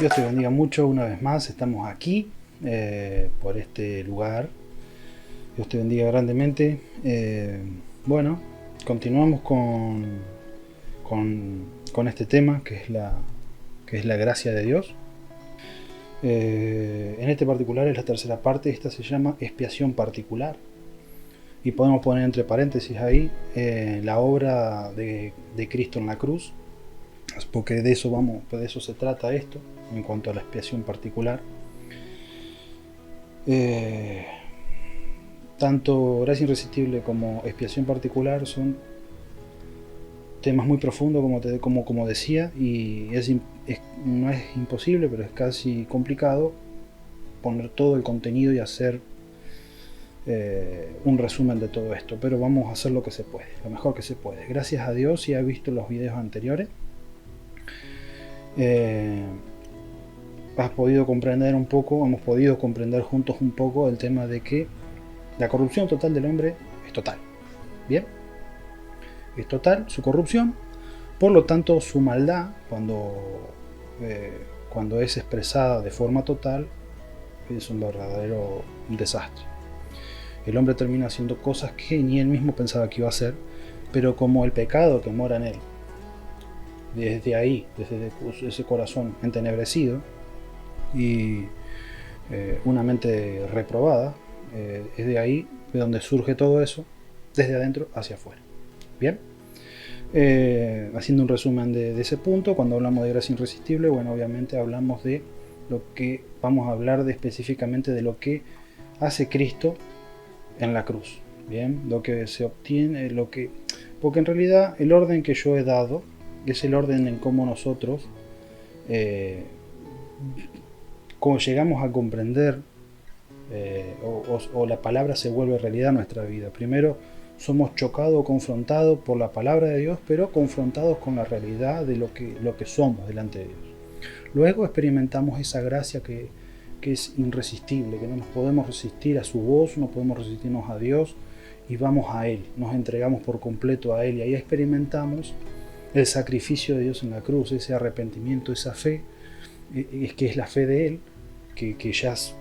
Dios te bendiga mucho una vez más. Estamos aquí por este lugar. Dios te bendiga grandemente. Bueno, continuamos con este tema que es la gracia de Dios. En este particular es la tercera parte. Esta se llama expiación particular. Y podemos poner entre paréntesis ahí la obra de Cristo en la cruz, porque de eso se trata esto en cuanto a la expiación particular. Tanto gracia irresistible como expiación particular son temas muy profundos, como decía, y no es imposible, pero es casi complicado poner todo el contenido y hacer un resumen de todo esto, pero vamos a hacer lo que se puede, lo mejor que se puede. Gracias a Dios, si has visto los videos anteriores, has podido comprender un poco, hemos podido comprender juntos un poco el tema de que la corrupción total del hombre es total. Bien, es total su corrupción, por lo tanto su maldad, cuando es expresada de forma total, es un verdadero desastre. El hombre termina haciendo cosas que ni él mismo pensaba que iba a hacer, pero como el pecado que mora en él, desde ahí, desde ese corazón entenebrecido y una mente reprobada, es de ahí de donde surge todo eso, desde adentro hacia afuera. Bien, haciendo un resumen de ese punto, cuando hablamos de gracia irresistible, bueno, obviamente hablamos de lo que vamos a hablar específicamente de lo que hace Cristo en la cruz. Bien, lo que se obtiene, porque en realidad el orden que yo he dado es el orden en cómo nosotros como llegamos a comprender o la palabra se vuelve realidad en nuestra vida. Primero somos chocados o confrontados por la palabra de Dios, pero confrontados con la realidad de lo que somos delante de Dios. Luego experimentamos esa gracia que es irresistible, que no nos podemos resistir a su voz, no podemos resistirnos a Dios y vamos a Él, nos entregamos por completo a Él y ahí experimentamos el sacrificio de Dios en la cruz, ese arrepentimiento, esa fe, que es la fe de Él, que ya es,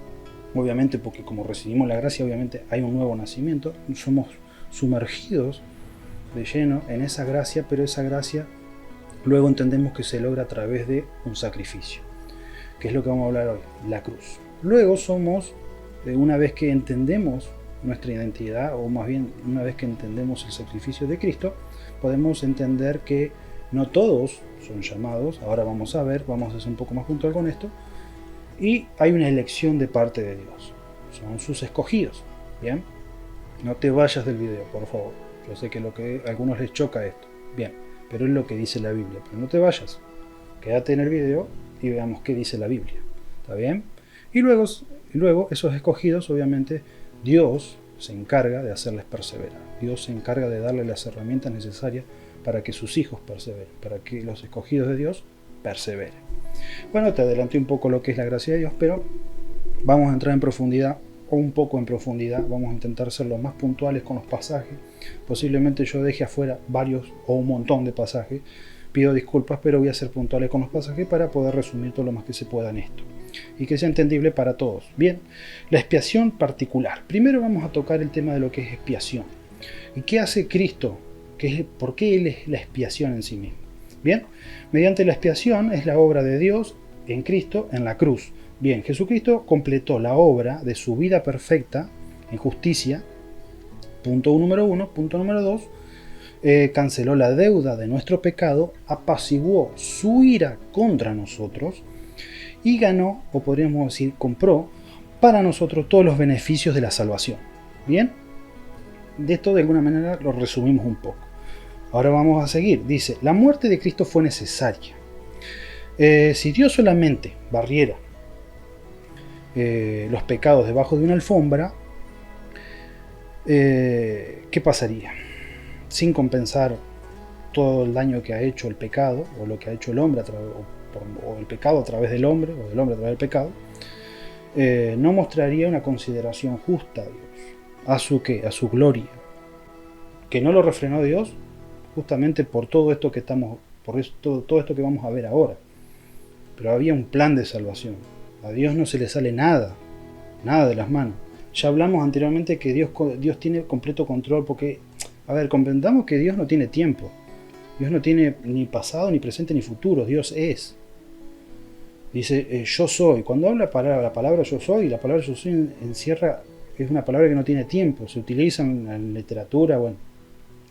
obviamente, porque como recibimos la gracia, obviamente hay un nuevo nacimiento, somos sumergidos de lleno en esa gracia, pero esa gracia luego entendemos que se logra a través de un sacrificio, que es lo que vamos a hablar hoy, la cruz. Luego somos, una vez que entendemos nuestra identidad, o más bien una vez que entendemos el sacrificio de Cristo, podemos entender que no todos son llamados. Ahora vamos a ver, vamos a ser un poco más puntual con esto, y hay una elección de parte de Dios, son sus escogidos. Bien, no te vayas del video, por favor. Yo sé que a algunos les choca esto, bien, pero es lo que dice la Biblia. Pero no te vayas, quédate en el video y veamos qué dice la Biblia. ¿Está bien? Y luego esos escogidos, obviamente, Dios se encarga de hacerles perseverar. Dios se encarga de darles las herramientas necesarias para que sus hijos perseveren, para que los escogidos de Dios perseveren. Bueno, te adelanté un poco lo que es la gracia de Dios, pero vamos a entrar en profundidad, o un poco en profundidad. Vamos a intentar ser lo más puntuales con los pasajes. Posiblemente yo deje afuera varios o un montón de pasajes. Pido disculpas, pero voy a ser puntuales con los pasajes para poder resumir todo lo más que se pueda en esto y que sea entendible para todos. Bien, la expiación particular. Primero vamos a tocar el tema de lo que es expiación. ¿Y qué hace Cristo? ¿Por qué Él es la expiación en sí mismo? Bien, mediante la expiación es la obra de Dios en Cristo en la cruz. Bien, Jesucristo completó la obra de su vida perfecta en justicia. Punto número 1. Punto número 2. Canceló la deuda de nuestro pecado, apaciguó su ira contra nosotros y ganó, o podríamos decir compró, para nosotros todos los beneficios de la salvación. Bien, de esto de alguna manera lo resumimos un poco. Ahora vamos a seguir. Dice, la muerte de Cristo fue necesaria. Si Dios solamente barriera los pecados debajo de una alfombra, ¿qué pasaría? Sin compensar todo el daño que ha hecho el pecado, o lo que ha hecho el hombre, o el pecado a través del hombre, o del hombre a través del pecado, no mostraría una consideración justa a Dios, a su gloria, que no lo refrenó Dios, justamente por todo esto que vamos a ver ahora. pero había un plan de salvación. A Dios no se le sale nada, nada de las manos. Ya hablamos anteriormente que Dios tiene completo control porque, a ver, comprendamos que Dios no tiene tiempo. Dios no tiene ni pasado, ni presente, ni futuro. Dios es. Dice, yo soy. Cuando habla la palabra yo soy, la palabra yo soy encierra, es una palabra que no tiene tiempo. Se utiliza en literatura, bueno,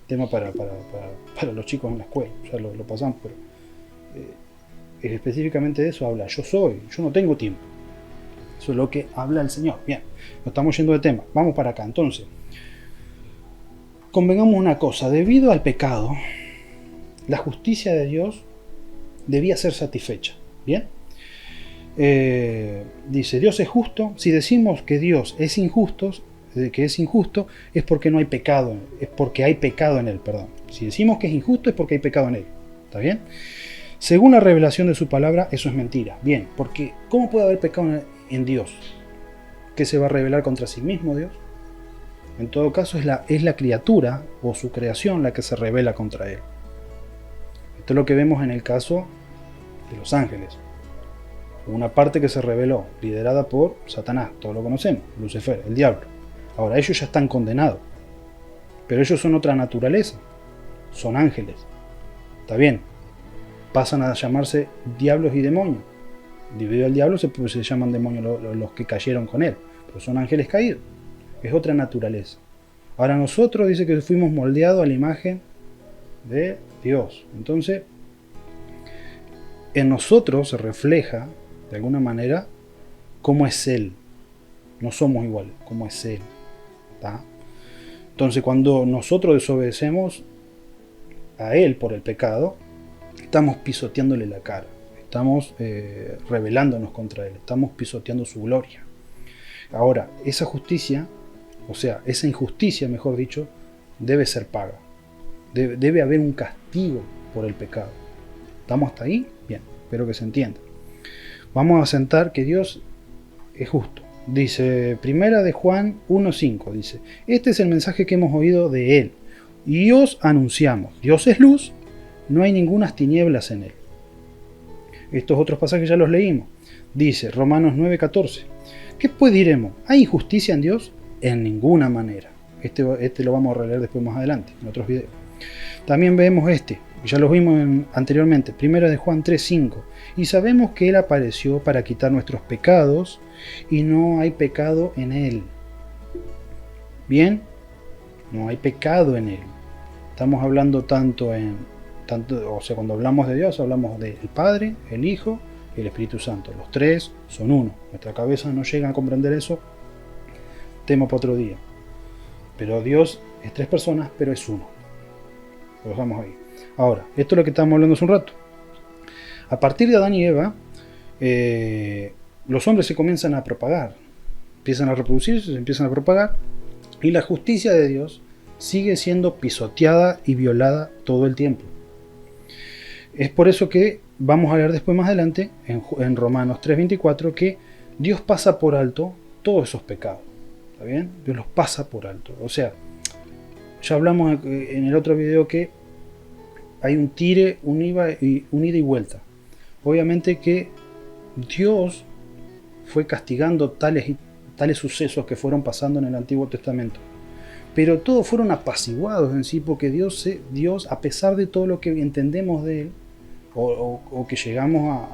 tema para los chicos en la escuela, ya lo pasamos, pero específicamente de eso habla. Yo soy, yo no tengo tiempo. Eso es lo que habla el Señor. Bien, nos estamos yendo de tema. Vamos para acá. Entonces, convengamos una cosa. Debido al pecado, la justicia de Dios debía ser satisfecha. Bien. Dice, Dios es justo. Si decimos que Dios es injusto, es porque no hay pecado. Es porque hay pecado en él, perdón. Si decimos que es injusto, es porque hay pecado en él. ¿Está bien? Según la revelación de su palabra, eso es mentira. Bien, porque ¿cómo puede haber pecado en Dios? ¿Que se va a rebelar contra sí mismo Dios? En todo caso es la criatura o su creación la que se rebela contra él. Esto es lo que vemos en el caso de los ángeles. Una parte que se rebeló, liderada por Satanás, todos lo conocemos, Lucifer, el diablo. Ahora ellos ya están condenados, pero ellos son otra naturaleza, son ángeles. Está bien, pasan a llamarse diablos y demonios. Debido al diablo se llaman demonios los que cayeron con él, pero son ángeles caídos. Es otra naturaleza. Ahora nosotros dice que fuimos moldeados a la imagen de Dios. Entonces, en nosotros se refleja, de alguna manera, cómo es Él. No somos iguales, cómo es Él. ¿Tá? Entonces, cuando nosotros desobedecemos a Él por el pecado, estamos pisoteándole la cara. Estamos rebelándonos contra Él. Estamos pisoteando su gloria. Ahora, esa justicia, o sea, esa injusticia, mejor dicho, debe ser paga. Debe haber un castigo por el pecado. ¿Estamos hasta ahí? Bien, espero que se entienda. Vamos a asentar que Dios es justo. Dice, primera de Juan 1:5, dice, este es el mensaje que hemos oído de Él, y os anunciamos, Dios es luz, no hay ningunas tinieblas en Él. Estos otros pasajes ya los leímos. Dice, Romanos 9:14, ¿qué pues diremos? ¿Hay injusticia en Dios? En ninguna manera. Este lo vamos a releer después más adelante, en otros videos. También vemos ya lo vimos anteriormente, primera de Juan 3:5, y sabemos que Él apareció para quitar nuestros pecados, y no hay pecado en Él. Bien, no hay pecado en Él. Estamos hablando o sea, cuando hablamos de Dios, hablamos del Padre, el Hijo y el Espíritu Santo. Los tres son uno. Nuestra cabeza no llega a comprender eso. Tema para otro día. Pero Dios es tres personas, pero es uno. Lo dejamos ahí. Ahora, esto es lo que estábamos hablando hace un rato. A partir de Adán y Eva, los hombres se comienzan a propagar. Empiezan a reproducirse, se empiezan a propagar. Y la justicia de Dios sigue siendo pisoteada y violada todo el tiempo. Es por eso que vamos a leer después más adelante, en Romanos 3:24, que Dios pasa por alto todos esos pecados. ¿Está bien? Dios los pasa por alto. O sea, ya hablamos en el otro video que hay un tire, un ida y vuelta. Obviamente que Dios fue castigando tales sucesos que fueron pasando en el Antiguo Testamento. Pero todos fueron apaciguados en sí, porque Dios, a pesar de todo lo que entendemos de Él, o que llegamos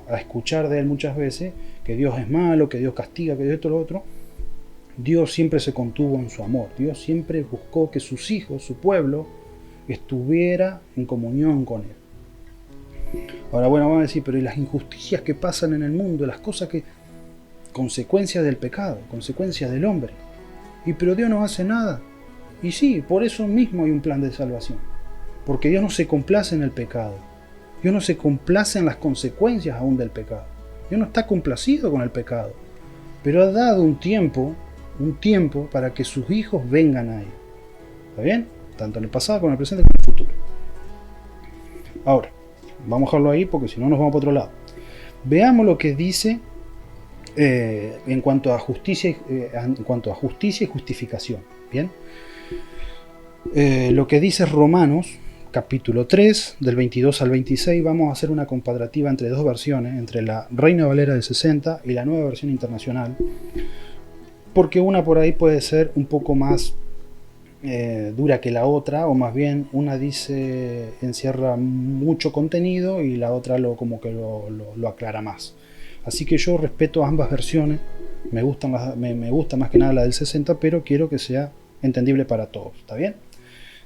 a escuchar de Él muchas veces, que Dios es malo, que Dios castiga, que Dios esto, lo otro, Dios siempre se contuvo en su amor. Dios siempre buscó que sus hijos, su pueblo, estuviera en comunión con Él. Ahora, bueno, vamos a decir, pero ¿y las injusticias que pasan en el mundo? Las cosas que... consecuencias del pecado, consecuencias del hombre. Y pero Dios no hace nada. Y sí, por eso mismo hay un plan de salvación. Porque Dios no se complace en el pecado. Dios no se complace en las consecuencias aún del pecado. Dios no está complacido con el pecado. Pero ha dado un tiempo para que sus hijos vengan a Él. ¿Está bien? Tanto en el pasado como en el presente como en el futuro. Ahora, vamos a dejarlo ahí porque si no nos vamos para otro lado. Veamos lo que dice en cuanto a justicia y justificación. Bien, lo que dice Romanos capítulo 3, del 22 al 26, vamos a hacer una comparativa entre dos versiones, entre la Reina Valera del 60 y la nueva versión internacional, porque una por ahí puede ser un poco más dura que la otra, o más bien una dice encierra mucho contenido y la otra como que lo aclara más. Así que yo respeto ambas versiones, me gusta más que nada la del 60, pero quiero que sea entendible para todos, ¿está bien?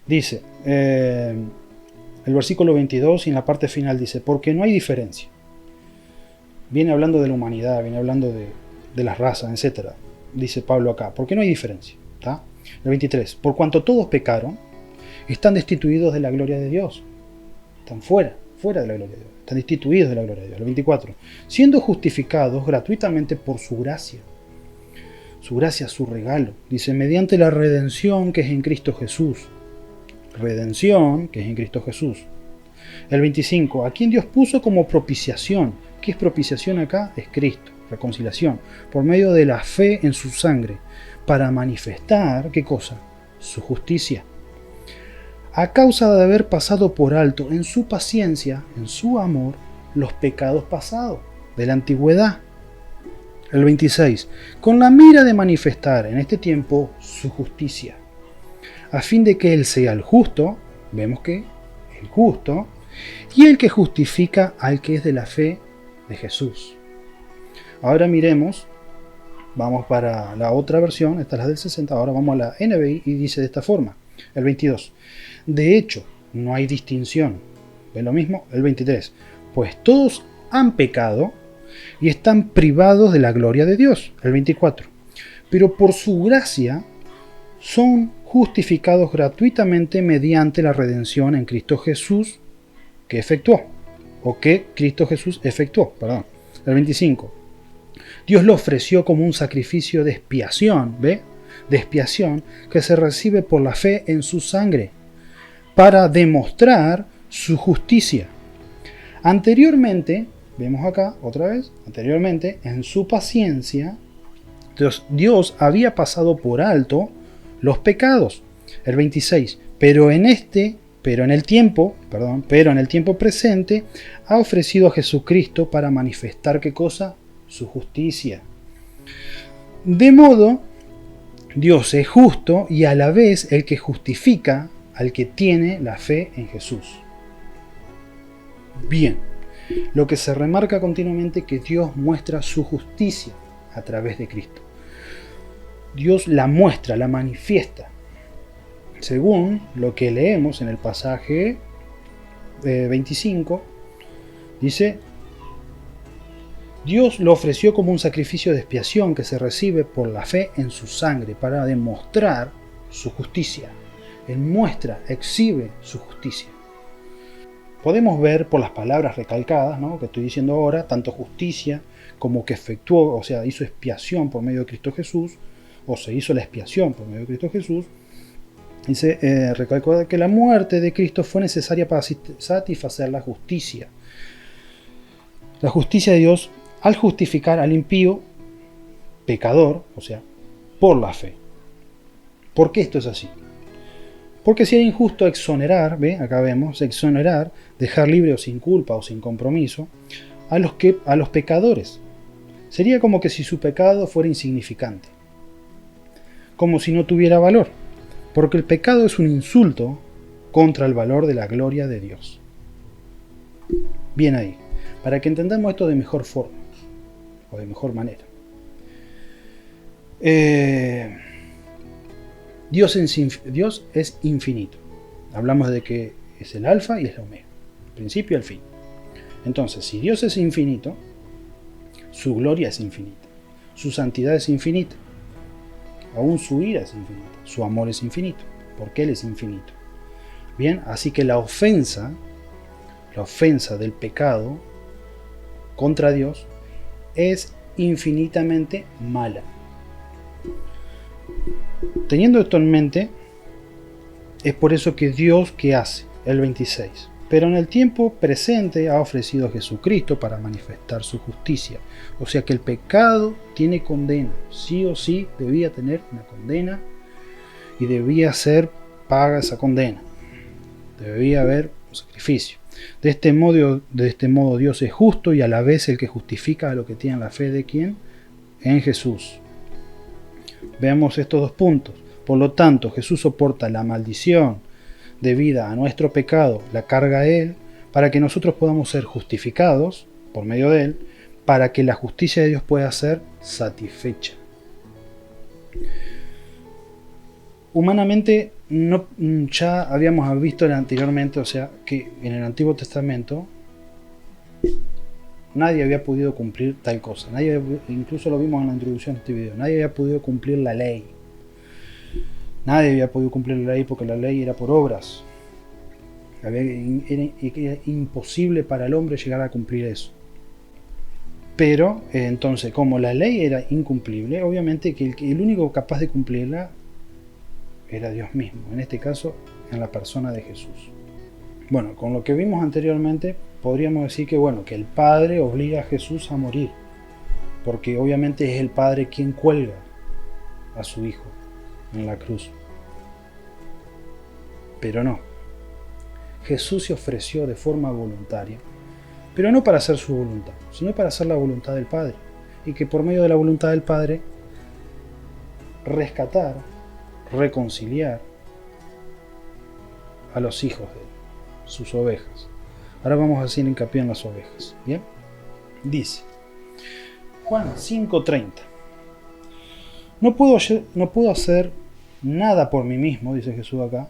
Dice, el versículo 22 y en la parte final dice, porque no hay diferencia. Viene hablando de la humanidad, viene hablando de las razas, etc. Dice Pablo acá, porque no hay diferencia, ¿está? El 23, por cuanto todos pecaron, están destituidos de la gloria de Dios. Están fuera de la gloria de Dios. Están destituidos de la gloria de Dios. El 24, siendo justificados gratuitamente por su gracia, su regalo. Dice, mediante la redención que es en Cristo Jesús. Redención que es en Cristo Jesús. El 25, a quien Dios puso como propiciación. ¿Qué es propiciación acá? Es Cristo, reconciliación, por medio de la fe en su sangre, para manifestar, ¿qué cosa? Su justicia. A causa de haber pasado por alto en su paciencia, en su amor, los pecados pasados de la antigüedad. El 26, con la mira de manifestar en este tiempo su justicia, a fin de que Él sea el justo, vemos que el justo, y el que justifica al que es de la fe de Jesús. Ahora miremos, vamos para la otra versión, esta es la del 60, ahora vamos a la NBI y dice de esta forma, el 22, de hecho, no hay distinción, ¿ven lo mismo? El 23, pues todos han pecado y están privados de la gloria de Dios, el 24, pero por su gracia son justificados gratuitamente mediante la redención en Cristo Jesús que Cristo Jesús efectuó, perdón. El 25. Dios lo ofreció como un sacrificio de expiación, ¿ve? De expiación que se recibe por la fe en su sangre, para demostrar su justicia. Anteriormente, vemos acá otra vez, anteriormente, en su paciencia, Dios había pasado por alto los pecados. El 26. Pero en el tiempo presente ha ofrecido a Jesucristo para manifestar ¿qué cosa? Su justicia. De modo, Dios es justo y a la vez el que justifica al que tiene la fe en Jesús. Bien, lo que se remarca continuamente es que Dios muestra su justicia a través de Cristo. Dios la muestra, la manifiesta. Según lo que leemos en el pasaje 25, dice, Dios lo ofreció como un sacrificio de expiación que se recibe por la fe en su sangre para demostrar su justicia. Él muestra, exhibe su justicia. Podemos ver por las palabras recalcadas, ¿no?, que estoy diciendo ahora, tanto justicia como que efectuó, o sea, hizo expiación por medio de Cristo Jesús, o se hizo la expiación por medio de Cristo Jesús. Dice, recalca que la muerte de Cristo fue necesaria para satisfacer la justicia. La justicia de Dios al justificar al impío pecador, o sea, por la fe. ¿Por qué esto es así? Porque si era injusto exonerar, ¿ve? Acá vemos, exonerar, dejar libre o sin culpa o sin compromiso a los pecadores. Sería como que si su pecado fuera insignificante, como si no tuviera valor, porque el pecado es un insulto contra el valor de la gloria de Dios. Bien ahí, para que entendamos esto de mejor forma, o de mejor manera. Dios es infinito. Hablamos de que es el alfa y es el omega, el principio y el fin. Entonces, si Dios es infinito, su gloria es infinita, su santidad es infinita, aún su ira es infinita, su amor es infinito, porque Él es infinito. Bien, así que la ofensa del pecado contra Dios es infinitamente mala. Teniendo esto en mente, es por eso que Dios, ¿qué hace? El 26. Pero en el tiempo presente ha ofrecido a Jesucristo para manifestar su justicia. O sea que el pecado tiene condena. Sí o sí debía tener una condena y debía ser paga esa condena. Debía haber un sacrificio. De este modo Dios es justo y a la vez el que justifica a los que tienen la fe de quién, en Jesús. Veamos estos dos puntos. Por lo tanto, Jesús soporta la maldición debida a nuestro pecado, la carga a Él, para que nosotros podamos ser justificados por medio de Él, para que la justicia de Dios pueda ser satisfecha. Humanamente, ya habíamos visto anteriormente, o sea, que en el Antiguo Testamento nadie había podido cumplir tal cosa. Incluso lo vimos en la introducción de este video. Nadie había podido cumplir la ley. Nadie había podido cumplir la ley porque la ley era por obras. Era imposible para el hombre llegar a cumplir eso. Pero, entonces, como la ley era incumplible, obviamente que el único capaz de cumplirla era Dios mismo. En este caso, en la persona de Jesús. Bueno, con lo que vimos anteriormente, podríamos decir que, que el Padre obliga a Jesús a morir. Porque obviamente es el Padre quien cuelga a su Hijo en la cruz. Pero no. Jesús se ofreció de forma voluntaria, pero no para hacer su voluntad, sino para hacer la voluntad del Padre. Y que por medio de la voluntad del Padre, rescatar, reconciliar a los hijos de Él, sus ovejas. Ahora vamos a hacer hincapié en las ovejas. ¿Bien? Dice Juan 5:30. No puedo hacer nada por mí mismo, dice Jesús acá.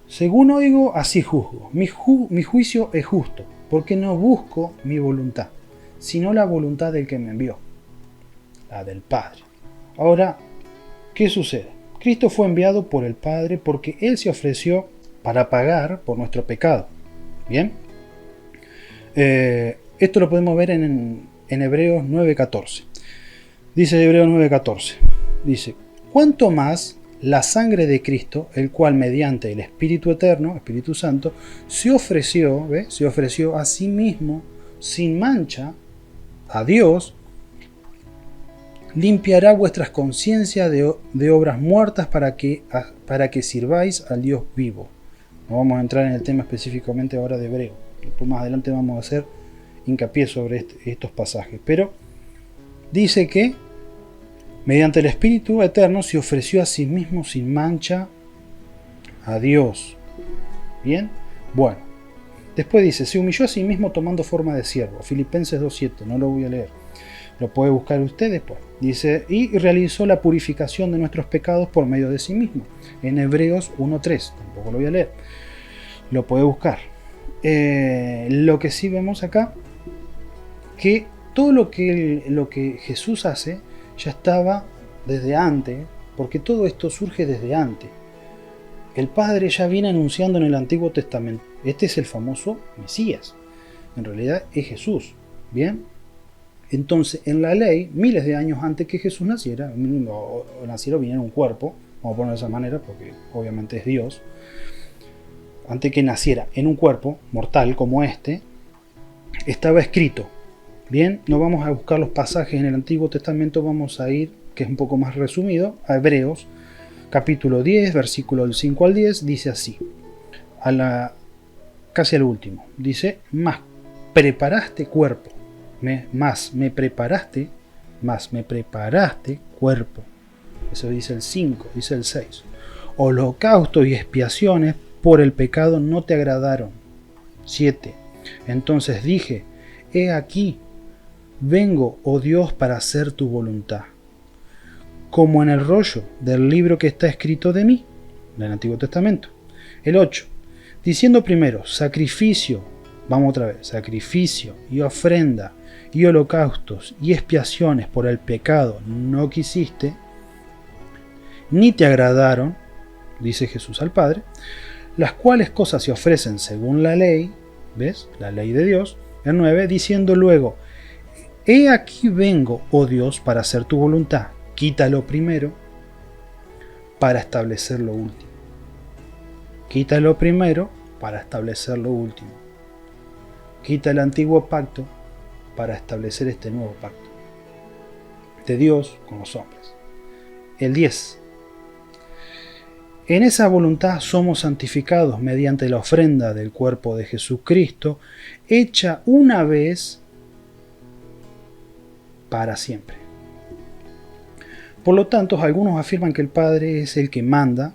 Según oigo, así juzgo. Mi juicio es justo, porque no busco mi voluntad, sino la voluntad del que me envió, la del Padre. Ahora, ¿qué sucede? Cristo fue enviado por el Padre porque Él se ofreció para pagar por nuestro pecado. ¿Bien? Esto lo podemos ver en Hebreos 9:14. Dice Hebreos 9:14. Dice, ¿cuánto más la sangre de Cristo, el cual mediante el Espíritu Eterno, Espíritu Santo, se ofreció a sí mismo sin mancha a Dios, limpiará vuestras conciencias de obras muertas para que sirváis al Dios vivo? No vamos a entrar en el tema específicamente ahora de Hebreo. Después más adelante vamos a hacer hincapié sobre estos pasajes. Pero dice que mediante el Espíritu Eterno se ofreció a sí mismo sin mancha a Dios. ¿Bien? Bueno. Después dice, se humilló a sí mismo tomando forma de siervo. Filipenses 2:7, no lo voy a leer. Lo puede buscar usted después. Dice, y realizó la purificación de nuestros pecados por medio de sí mismo. En Hebreos 1:3, tampoco lo voy a leer. Lo puede buscar. Lo que sí vemos acá, que todo lo que Jesús hace ya estaba desde antes, porque todo esto surge desde antes. El Padre ya viene anunciando en el Antiguo Testamento. Este es el famoso Mesías. En realidad es Jesús. ¿Bien? Entonces, en la ley, miles de años antes que Jesús naciera, viniera en un cuerpo, vamos a ponerlo de esa manera porque obviamente es Dios, antes que naciera en un cuerpo mortal como este, estaba escrito. Bien, no vamos a buscar los pasajes en el Antiguo Testamento, vamos a ir, que es un poco más resumido, a Hebreos, capítulo 10, versículo del 5 al 10, dice así, casi al último, dice, más preparaste cuerpo, más me preparaste cuerpo. Eso dice el 5, dice el 6. Holocaustos y expiaciones por el pecado no te agradaron. 7. Entonces dije, he aquí, vengo, oh Dios, para hacer tu voluntad. Como en el rollo del libro que está escrito de mí, del Antiguo Testamento. El 8. Diciendo primero, sacrificio, vamos otra vez, sacrificio y ofrenda y holocaustos y expiaciones por el pecado no quisiste, ni te agradaron, dice Jesús al Padre, las cuales cosas se ofrecen según la ley, ¿ves? La ley de Dios. El 9, diciendo luego, he aquí vengo, oh Dios, para hacer tu voluntad. Quita lo primero para establecer lo último. Quita lo primero para establecer lo último. Quita el antiguo pacto para establecer este nuevo pacto de Dios con los hombres. El 10. En esa voluntad somos santificados mediante la ofrenda del cuerpo de Jesucristo, hecha una vez para siempre. Por lo tanto, algunos afirman que el Padre es el que manda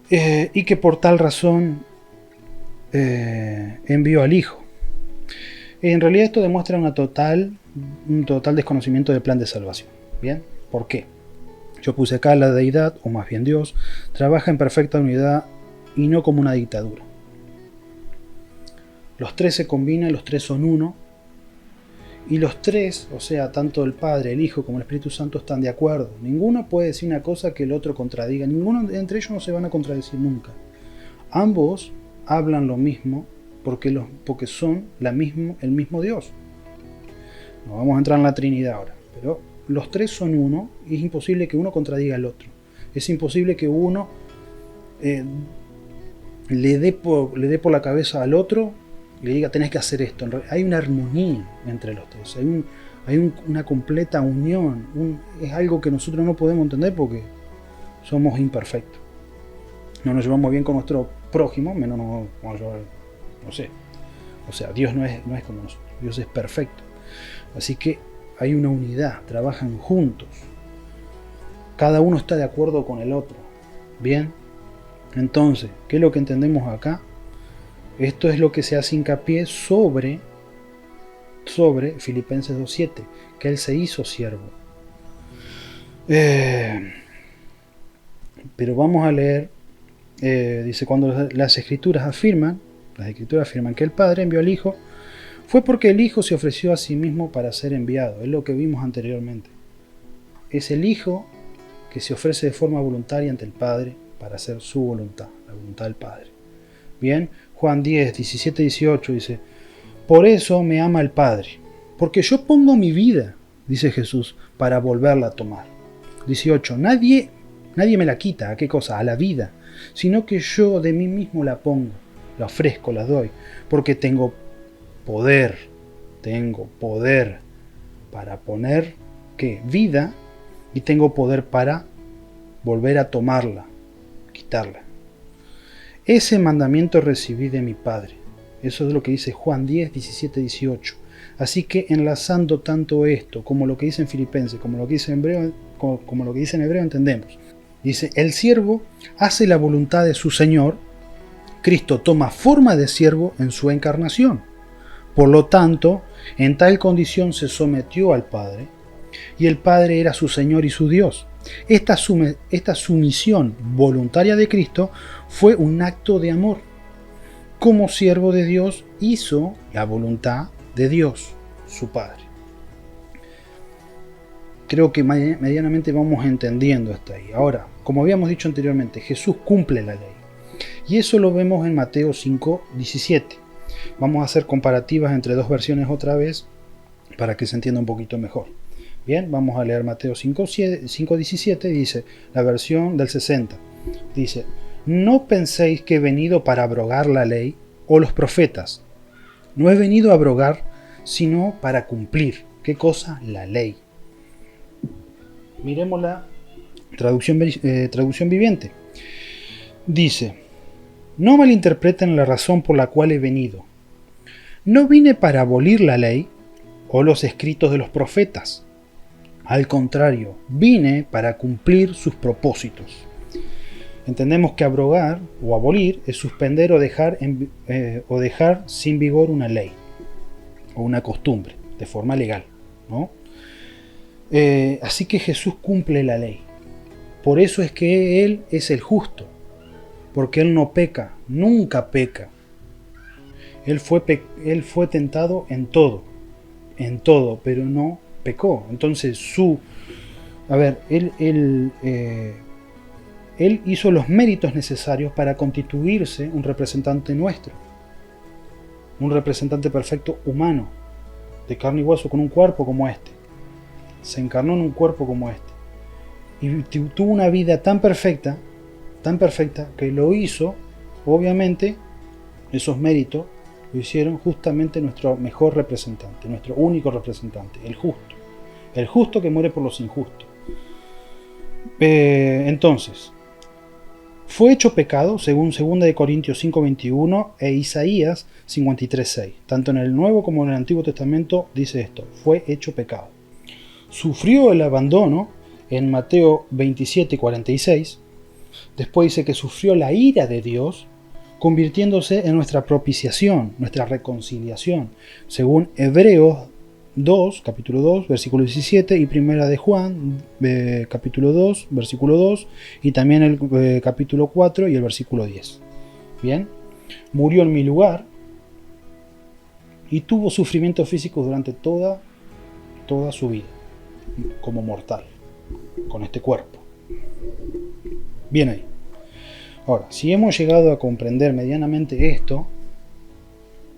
y que por tal razón envió al Hijo. En realidad esto demuestra un total desconocimiento del plan de salvación. ¿Bien? ¿Por qué? Yo puse acá: la deidad, o más bien Dios, trabaja en perfecta unidad y no como una dictadura. Los tres se combinan, los tres son uno, y los tres, o sea, tanto el Padre, el Hijo como el Espíritu Santo, están de acuerdo. Ninguno puede decir una cosa que el otro contradiga, ninguno entre ellos no se van a contradecir nunca. Ambos hablan lo mismo porque son el mismo Dios. No vamos a entrar en la Trinidad ahora, pero los tres son uno y es imposible que uno contradiga al otro. Es imposible que uno le dé por la cabeza al otro y le diga tenés que hacer esto. Hay una armonía entre los tres, hay una completa unión. Es algo que nosotros no podemos entender porque somos imperfectos. No nos llevamos bien con nuestro prójimo, menos nos vamos a llevar, no sé. O sea, Dios no es como nosotros, Dios es perfecto. Así que hay una unidad, trabajan juntos. Cada uno está de acuerdo con el otro. Bien, entonces, ¿qué es lo que entendemos acá? Esto es lo que se hace hincapié sobre Filipenses 2:7, que Él se hizo siervo. Pero vamos a leer, dice, cuando las escrituras afirman que el Padre envió al Hijo, fue porque el Hijo se ofreció a sí mismo para ser enviado. Es lo que vimos anteriormente. Es el Hijo que se ofrece de forma voluntaria ante el Padre para hacer su voluntad, la voluntad del Padre. Bien, Juan 10, 17, 18 dice: por eso me ama el Padre, porque yo pongo mi vida, dice Jesús, para volverla a tomar. 18, nadie me la quita. ¿A qué cosa? A la vida, sino que yo de mí mismo la pongo, la ofrezco, la doy, porque tengo poder para poner, ¿qué? Vida, y tengo poder para volver a tomarla, quitarla. Ese mandamiento recibí de mi Padre. Eso es lo que dice Juan 10, 17, 18. Así que enlazando tanto esto como lo que dice en Filipenses, como lo que dice en Hebreo, entendemos. Dice: el siervo hace la voluntad de su Señor. Cristo toma forma de siervo en su encarnación. Por lo tanto, en tal condición se sometió al Padre, y el Padre era su Señor y su Dios. Esta sumisión voluntaria de Cristo fue un acto de amor. Como siervo de Dios, hizo la voluntad de Dios, su Padre. Creo que medianamente vamos entendiendo hasta ahí. Ahora, como habíamos dicho anteriormente, Jesús cumple la ley. Y eso lo vemos en Mateo 5, 17. Vamos a hacer comparativas entre dos versiones otra vez para que se entienda un poquito mejor. Bien, vamos a leer Mateo 5, 17, dice, la versión del 60. Dice: no penséis que he venido para abrogar la ley o los profetas. No he venido a abrogar, sino para cumplir. ¿Qué cosa? La ley. Miremos la traducción viviente. Dice: no malinterpreten la razón por la cual he venido. No vine para abolir la ley o los escritos de los profetas. Al contrario, vine para cumplir sus propósitos. Entendemos que abrogar o abolir es suspender o dejar sin vigor una ley o una costumbre de forma legal, ¿no? Así que Jesús cumple la ley. Por eso es que Él es el justo, porque Él no peca, nunca peca. Él fue tentado en todo, pero no pecó. Entonces Él hizo los méritos necesarios para constituirse un representante nuestro, un representante perfecto humano, de carne y hueso, con un cuerpo como este. Se encarnó en un cuerpo como este. Y tuvo una vida tan perfecta, que lo hizo, obviamente, esos méritos lo hicieron justamente nuestro mejor representante, nuestro único representante, el justo que muere por los injustos. Entonces, Fue hecho pecado, según 2 Corintios 5:21 e Isaías 53:6. Tanto en el Nuevo como en el Antiguo Testamento dice esto: fue hecho pecado. Sufrió el abandono en Mateo 27:46. Después dice que sufrió la ira de Dios, convirtiéndose en nuestra propiciación, nuestra reconciliación, según Hebreos 2, capítulo 2, versículo 17, y Primera de Juan, capítulo 2, versículo 2, y también el capítulo 4 y el versículo 10. Bien, murió en mi lugar y tuvo sufrimientos físicos durante toda su vida, como mortal, con este cuerpo. Bien ahí. Ahora, si hemos llegado a comprender medianamente esto,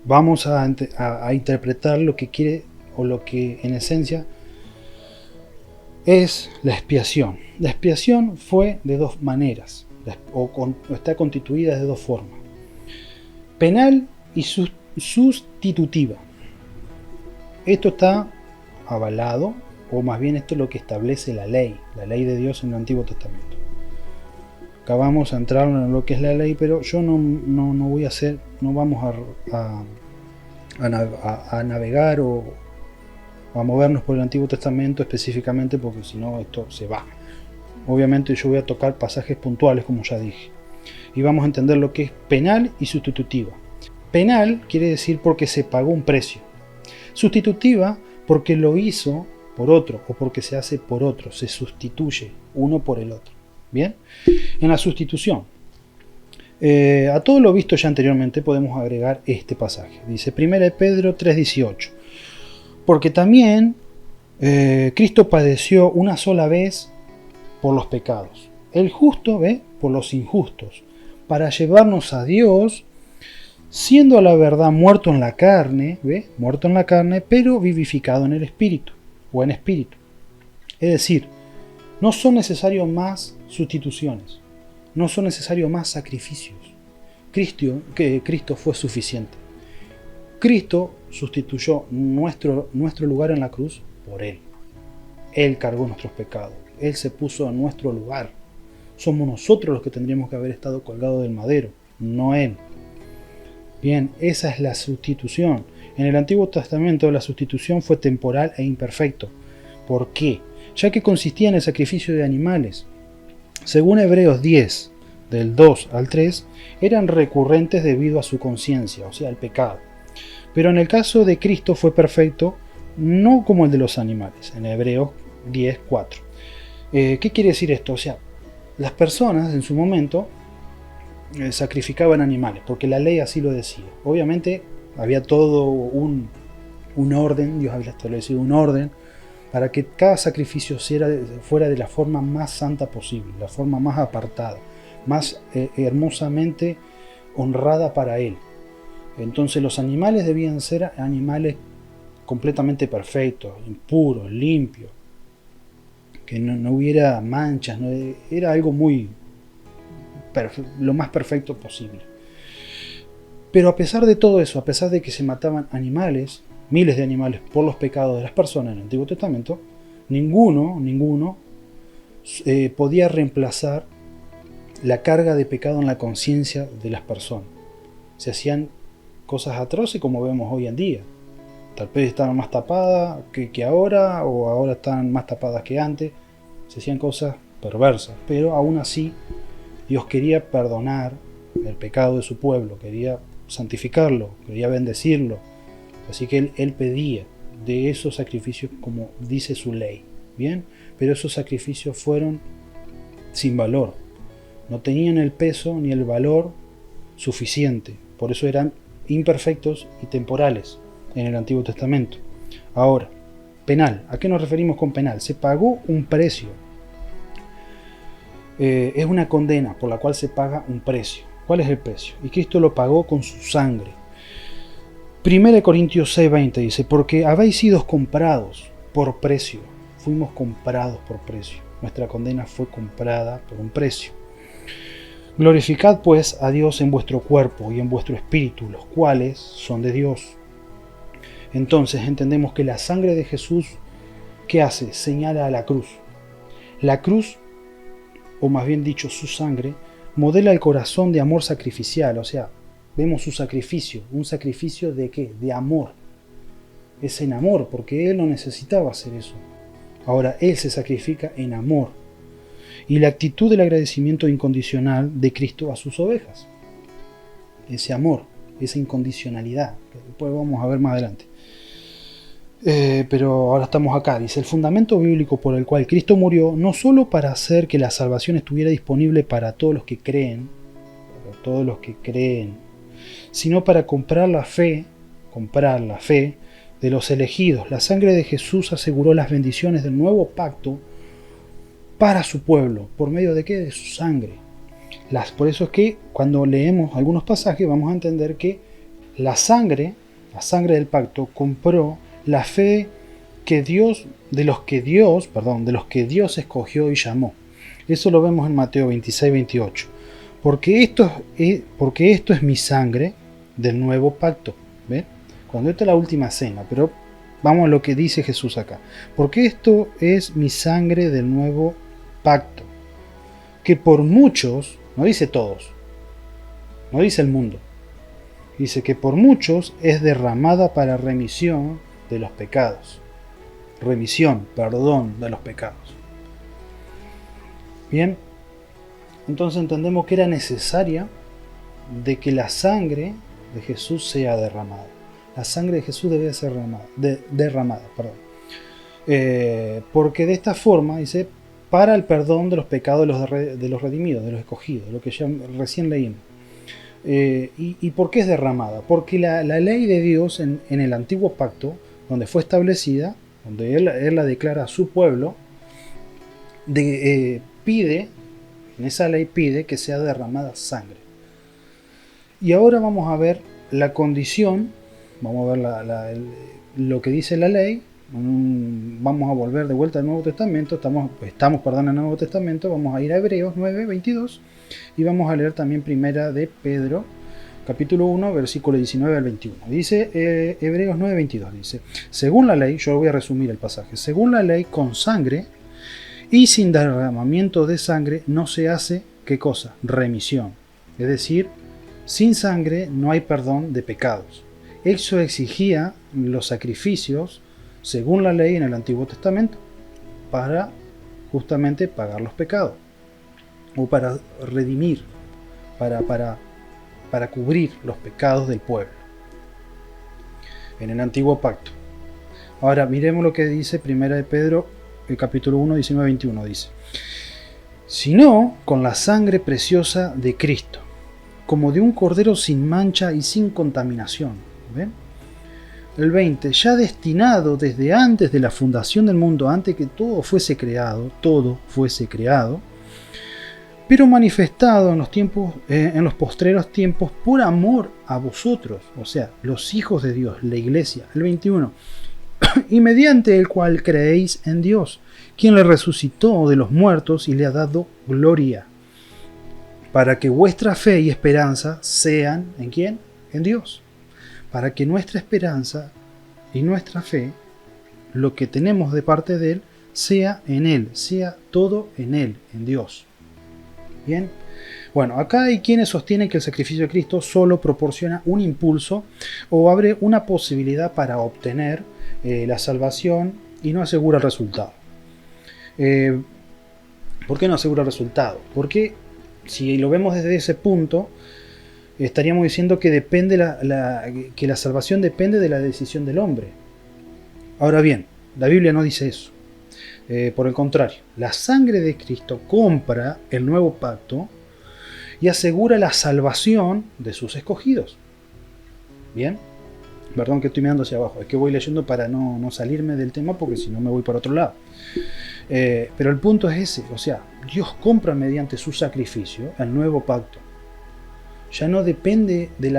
vamos a interpretar lo que quiere, o lo que en esencia es la expiación. La expiación fue de dos maneras, está constituida de dos formas: penal y sustitutiva. Esto está avalado, o más bien esto es lo que establece la ley de Dios en el Antiguo Testamento. Acá vamos a entrar en lo que es la ley, pero yo no voy a hacer, no vamos a navegar o a movernos por el Antiguo Testamento específicamente, porque si no esto se va. Obviamente yo voy a tocar pasajes puntuales, como ya dije, y vamos a entender lo que es penal y sustitutiva. Penal quiere decir porque se pagó un precio. Sustitutiva porque lo hizo por otro, o porque se hace por otro, se sustituye uno por el otro. Bien, en la sustitución, a todo lo visto ya anteriormente podemos agregar este pasaje. Dice 1 Pedro 3:18: porque también Cristo padeció una sola vez por los pecados, el justo por los injustos, para llevarnos a Dios, siendo a la verdad muerto en la carne, muerto en la carne, pero vivificado en el espíritu, o en espíritu. Es decir, no son necesarios más sustituciones, no son necesarios más sacrificios. Cristo fue suficiente. Cristo sustituyó nuestro lugar en la cruz por Él. Él cargó nuestros pecados, Él se puso en nuestro lugar. Somos nosotros los que tendríamos que haber estado colgados del madero, no Él. Bien, esa es la sustitución. En el Antiguo Testamento la sustitución fue temporal e imperfecto. ¿Por qué? Ya que consistía en el sacrificio de animales. Según Hebreos 10, del 2 al 3, eran recurrentes debido a su conciencia, o sea, el pecado. Pero en el caso de Cristo fue perfecto, no como el de los animales, en Hebreos 10, 4. ¿Qué quiere decir esto? O sea, las personas en su momento sacrificaban animales, porque la ley así lo decía. Obviamente había todo un orden, Dios había establecido un orden, para que cada sacrificio fuera de la forma más santa posible, la forma más apartada, más hermosamente honrada para Él. Entonces los animales debían ser animales completamente perfectos, puros, limpios, que no hubiera manchas, era algo lo más perfecto posible. Pero a pesar de todo eso, a pesar de que se mataban animales, miles de animales por los pecados de las personas en el Antiguo Testamento, ninguno podía reemplazar la carga de pecado en la conciencia de las personas. Se hacían cosas atroces como vemos hoy en día. Tal vez estaban más tapadas que ahora, o ahora están más tapadas que antes. Se hacían cosas perversas, pero aún así Dios quería perdonar el pecado de su pueblo, quería santificarlo, quería bendecirlo. Así que él pedía de esos sacrificios como dice su ley. Bien, pero esos sacrificios fueron sin valor. No tenían el peso ni el valor suficiente. Por eso eran imperfectos y temporales en el Antiguo Testamento. Ahora, penal. ¿A qué nos referimos con penal? Se pagó un precio. Es una condena por la cual se paga un precio. ¿Cuál es el precio? Y Cristo lo pagó con su sangre. 1 Corintios 6:20 dice: porque habéis sido comprados por precio. Fuimos comprados por precio. Nuestra condena fue comprada por un precio. Glorificad pues a Dios en vuestro cuerpo y en vuestro espíritu, los cuales son de Dios. Entonces entendemos que la sangre de Jesús, ¿qué hace? Señala a la cruz. La cruz, o más bien dicho su sangre, modela el corazón de amor sacrificial, o sea, vemos su sacrificio. ¿Un sacrificio de qué? De amor. Es en amor, porque Él no necesitaba hacer eso. Ahora Él se sacrifica en amor. Y la actitud del agradecimiento incondicional de Cristo a sus ovejas. Ese amor, esa incondicionalidad, que después vamos a ver más adelante. Pero ahora estamos acá. Dice, el fundamento bíblico por el cual Cristo murió, no solo para hacer que la salvación estuviera disponible para todos los que creen, sino para comprar la fe de los elegidos. La sangre de Jesús aseguró las bendiciones del nuevo pacto para su pueblo. ¿Por medio de qué? De su sangre. Por eso es que cuando leemos algunos pasajes vamos a entender que la sangre del pacto compró la fe de los que Dios escogió y llamó. Eso lo vemos en Mateo 26-28. Porque esto es mi sangre del nuevo pacto. ¿Ven? Cuando esta es la última cena, pero vamos a lo que dice Jesús acá. Porque esto es mi sangre del nuevo pacto, que por muchos, no dice todos, no dice el mundo, dice que por muchos es derramada para remisión de los pecados. Remisión, perdón de los pecados. Bien, entonces entendemos que era necesaria de que la sangre de Jesús sea derramada. La sangre de Jesús debe ser derramada. Porque de esta forma, dice, para el perdón de los pecados de los redimidos, de los escogidos, lo que ya recién leímos. ¿Y por qué es derramada? Porque la ley de Dios en el antiguo pacto, donde fue establecida, donde Él la declara a su pueblo, en esa ley pide que sea derramada sangre. Y ahora vamos a ver la condición, vamos a ver lo que dice la ley. Vamos a volver de vuelta al Nuevo Testamento, estamos en el Nuevo Testamento, vamos a ir a Hebreos 9:22 y vamos a leer también primera de Pedro, capítulo 1, versículo 19 al 21. Dice Hebreos 9:22, dice, según la ley, yo voy a resumir el pasaje, según la ley, con sangre y sin derramamiento de sangre no se hace, ¿qué cosa? Remisión. Es decir, sin sangre no hay perdón de pecados. Eso exigía los sacrificios según la ley en el Antiguo Testamento, para justamente pagar los pecados, o para redimir, para cubrir los pecados del pueblo, en el Antiguo Pacto. Ahora, miremos lo que dice Primera de Pedro, el capítulo 1, 19-21, dice, sino con la sangre preciosa de Cristo, como de un cordero sin mancha y sin contaminación. ¿Ven? El 20, ya destinado desde antes de la fundación del mundo, antes que todo fuese creado, pero manifestado en los postreros tiempos por amor a vosotros, o sea, los hijos de Dios, la iglesia. El 21, y mediante el cual creéis en Dios, quien le resucitó de los muertos y le ha dado gloria, para que vuestra fe y esperanza sean, ¿en quién? En Dios. Para que nuestra esperanza y nuestra fe, lo que tenemos de parte de Él, sea en Él, sea todo en Él, en Dios. Bien, bueno, acá hay quienes sostienen que el sacrificio de Cristo solo proporciona un impulso o abre una posibilidad para obtener la salvación y no asegura el resultado. ¿Por qué no asegura el resultado? Porque si lo vemos desde ese punto, estaríamos diciendo que que la salvación depende de la decisión del hombre. Ahora bien, la Biblia no dice eso. Por el contrario, la sangre de Cristo compra el nuevo pacto y asegura la salvación de sus escogidos. Bien, perdón que estoy mirando hacia abajo, es que voy leyendo para no salirme del tema, porque si no me voy para otro lado. Pero el punto es ese, o sea, Dios compra mediante su sacrificio el nuevo pacto. Ya no depende de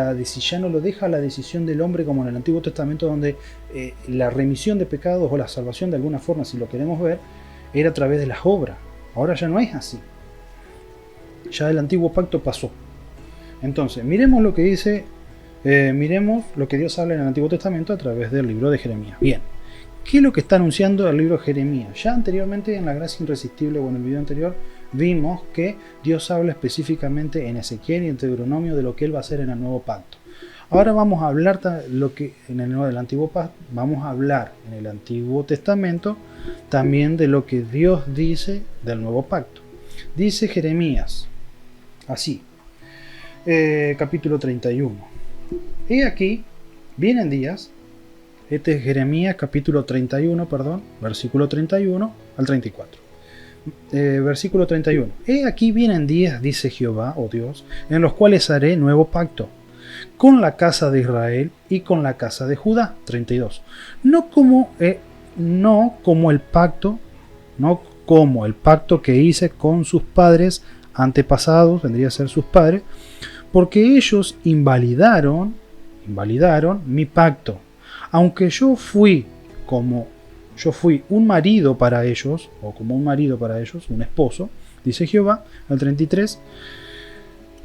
ya no lo deja a la decisión del hombre como en el Antiguo Testamento, donde la remisión de pecados o la salvación de alguna forma, si lo queremos ver, era a través de las obras. Ahora ya no es así. Ya el Antiguo Pacto pasó. Entonces, miremos lo que dice, miremos lo que Dios habla en el Antiguo Testamento a través del libro de Jeremías. Bien, ¿Qué es lo que está anunciando el libro de Jeremías? Ya anteriormente en La Gracia Irresistible o en el video anterior vimos que Dios habla específicamente en Ezequiel y en Deuteronomio de lo que Él va a hacer en el nuevo pacto. Ahora vamos a hablar lo que en el Antiguo Pacto, vamos a hablar en el Antiguo Testamento también de lo que Dios dice del nuevo pacto. Dice Jeremías, así, capítulo 31. He aquí, vienen días, este es Jeremías capítulo 31, versículo 31 al 34. Versículo 31. He aquí vienen días, dice Jehová, oh Dios, en los cuales haré nuevo pacto con la casa de Israel y con la casa de Judá. 32. No como el pacto que hice con sus padres antepasados, vendría a ser sus padres, porque ellos invalidaron mi pacto, aunque yo fui un marido para ellos, o como un marido para ellos, un esposo, dice Jehová, al 33,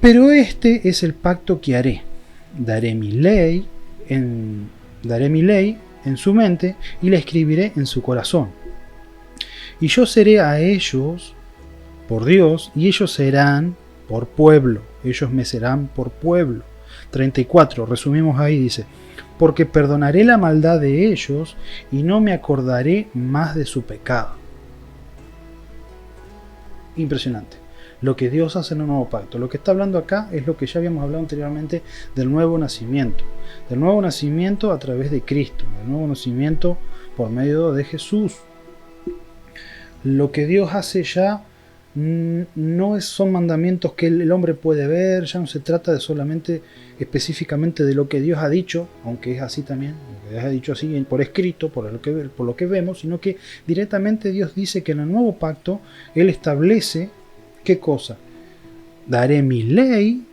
pero este es el pacto que haré. Daré mi ley en su mente y la escribiré en su corazón. Y yo seré a ellos por Dios y ellos serán por pueblo. Ellos me serán por pueblo. 34, resumimos ahí, dice, porque perdonaré la maldad de ellos y no me acordaré más de su pecado. Impresionante. Lo que Dios hace en el nuevo pacto. Lo que está hablando acá es lo que ya habíamos hablado anteriormente del nuevo nacimiento. Del nuevo nacimiento a través de Cristo. Del nuevo nacimiento por medio de Jesús. Lo que Dios hace ya no son mandamientos que el hombre puede ver. Ya no se trata de solamente específicamente de lo que Dios ha dicho, aunque es así también, lo que Dios ha dicho así por escrito, por lo que vemos, sino que directamente Dios dice que en el nuevo pacto Él establece ¿qué cosa? Daré mi ley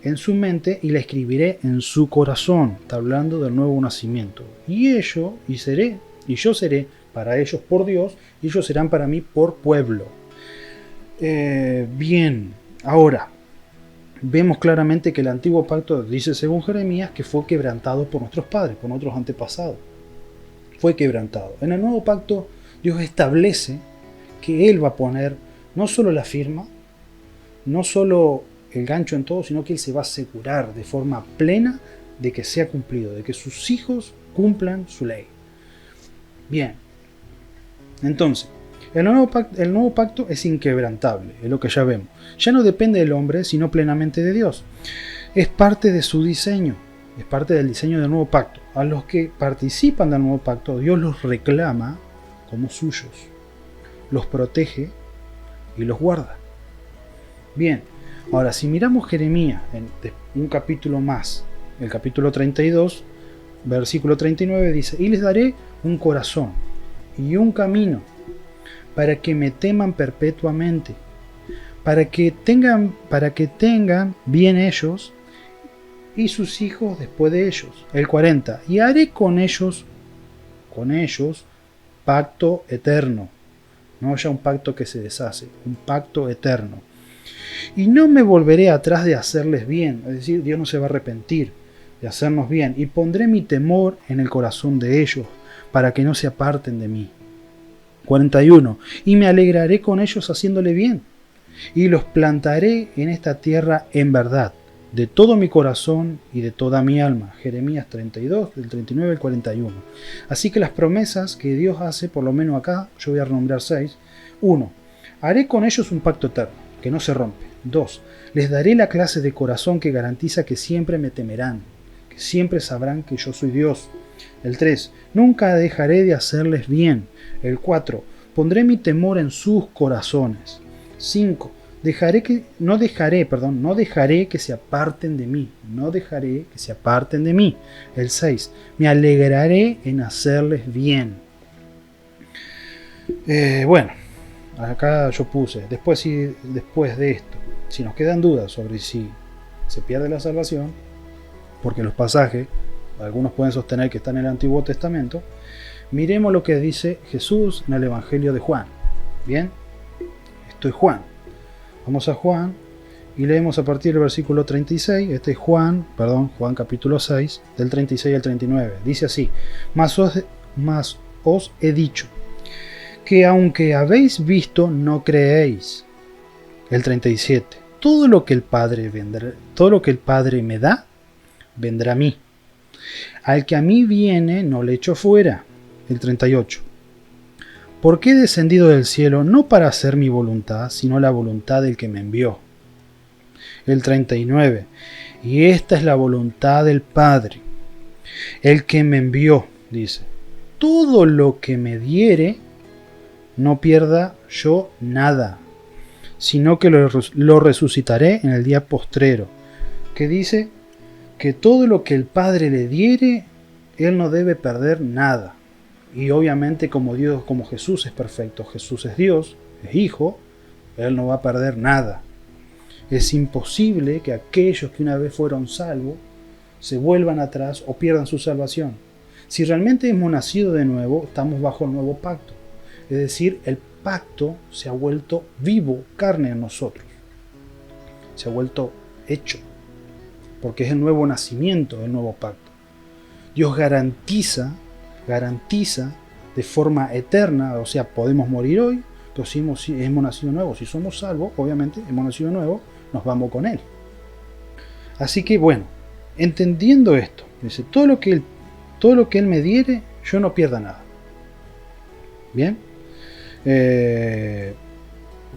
en su mente y la escribiré en su corazón. Está hablando del nuevo nacimiento. Y yo seré para ellos por Dios, y ellos serán para mí por pueblo. Bien, ahora vemos claramente que el antiguo pacto dice según Jeremías que fue quebrantado por nuestros padres, por nuestros antepasados. Fue quebrantado. En el nuevo pacto Dios establece que Él va a poner no solo la firma, no solo el gancho en todo, sino que Él se va a asegurar de forma plena de que sea cumplido, de que sus hijos cumplan su ley. Bien, entonces, el nuevo pacto es inquebrantable, es lo que ya vemos. Ya no depende del hombre, sino plenamente de Dios. Es parte de su diseño, es parte del diseño del nuevo pacto. A los que participan del nuevo pacto, Dios los reclama como suyos, los protege y los guarda. Bien, ahora si miramos Jeremías en un capítulo más, el capítulo 32, versículo 39 dice, y les daré un corazón y un camino para que me teman perpetuamente, para que tengan bien ellos y sus hijos después de ellos. El 40, y haré con ellos pacto eterno, no ya un pacto que se deshace, un pacto eterno. Y no me volveré atrás de hacerles bien, es decir, Dios no se va a arrepentir de hacernos bien, y pondré mi temor en el corazón de ellos, para que no se aparten de mí. 41. Y me alegraré con ellos haciéndole bien, y los plantaré en esta tierra en verdad, de todo mi corazón y de toda mi alma. Jeremías 32, del 39 al 41. Así que las promesas que Dios hace, por lo menos acá, yo voy a renombrar 6. 1. Haré con ellos un pacto eterno, que no se rompe. 2. Les daré la clase de corazón que garantiza que siempre me temerán, que siempre sabrán que yo soy Dios. El 3. Nunca dejaré de hacerles bien. El 4. Pondré mi temor en sus corazones. 5. No dejaré que se aparten de mí. No dejaré que se aparten de mí. El 6. Me alegraré en hacerles bien. Bueno, acá yo puse, después de esto, si nos quedan dudas sobre si se pierde la salvación, porque los pasajes, algunos pueden sostener que están en el Antiguo Testamento, miremos lo que dice Jesús en el Evangelio de Juan. Bien, esto es Juan. Vamos a Juan y leemos a partir del versículo 36. Este es Juan Juan capítulo 6, del 36 al 39. Dice así: Mas os he dicho, que aunque habéis visto, no creéis. El 37. Todo lo que el Padre me da, vendrá a mí. Al que a mí viene, no le echo fuera. El 38. Porque he descendido del cielo no para hacer mi voluntad, sino la voluntad del que me envió. El 39. Y esta es la voluntad del Padre, el que me envió, dice. Todo lo que me diere, no pierda yo nada, sino que lo resucitaré en el día postrero. Que dice que todo lo que el Padre le diere, él no debe perder nada. Y obviamente como Dios, como Jesús es perfecto, Jesús es Dios, es Hijo, él no va a perder nada. Es imposible que aquellos que una vez fueron salvos se vuelvan atrás o pierdan su salvación. Si realmente hemos nacido de nuevo, estamos bajo el nuevo pacto. Es decir, el pacto se ha vuelto vivo, carne en nosotros. Se ha vuelto hecho. Porque es el nuevo nacimiento del nuevo pacto. Dios garantiza de forma eterna, o sea, podemos morir hoy, pero si hemos nacido nuevo, si somos salvos, obviamente hemos nacido nuevo, nos vamos con Él. Así que bueno, entendiendo esto, dice, todo lo que Él me diere, yo no pierda nada. Bien.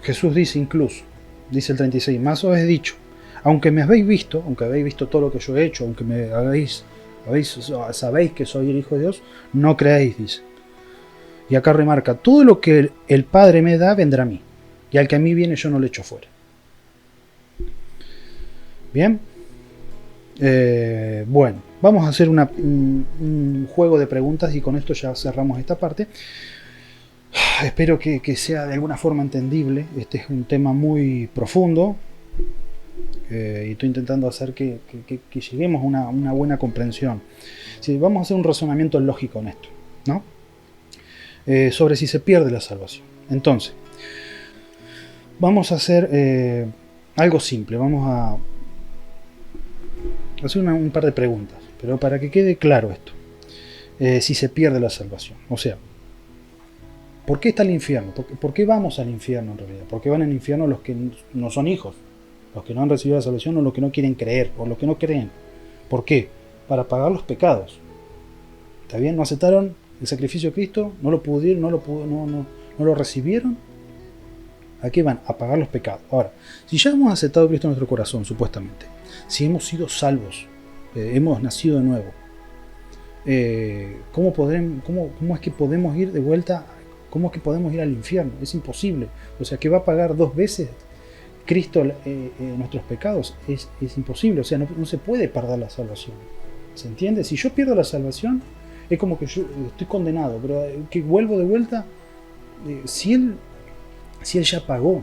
Jesús dice incluso, dice el 36, más os he dicho, aunque habéis visto todo lo que yo he hecho, aunque sabéis que soy el Hijo de Dios, no creéis, dice. Y acá remarca, todo lo que el Padre me da, vendrá a mí, y al que a mí viene yo no le echo fuera. Bien. Bueno, vamos a hacer un juego de preguntas y con esto ya cerramos esta parte. Espero que sea de alguna forma entendible. Este es un tema muy profundo y estoy intentando hacer que lleguemos a una buena comprensión. Sí, vamos a hacer un razonamiento lógico en esto, ¿no? Sobre si se pierde la salvación. Entonces, vamos a hacer algo simple. Vamos a hacer un par de preguntas, pero para que quede claro esto. Si se pierde la salvación. O sea, ¿por qué está el infierno? ¿Por qué vamos al infierno en realidad? ¿Por qué van al infierno los que no son hijos? Los que no han recibido la salvación o los que no quieren creer o los que no creen. ¿Por qué? Para pagar los pecados. ¿Está bien? ¿No aceptaron el sacrificio de Cristo? ¿No lo pudieron? ¿No lo recibieron? ¿A qué van? A pagar los pecados. Ahora, si ya hemos aceptado a Cristo en nuestro corazón, supuestamente, si hemos sido salvos, hemos nacido de nuevo, ¿cómo es que podemos ir de vuelta? ¿Cómo es que podemos ir al infierno? Es imposible. O sea, que va a pagar 2 veces Cristo nuestros pecados. Es imposible. O sea, no se puede perder la salvación. ¿Se entiende? Si yo pierdo la salvación, es como que yo estoy condenado. Pero que vuelvo de vuelta, si Él ya pagó.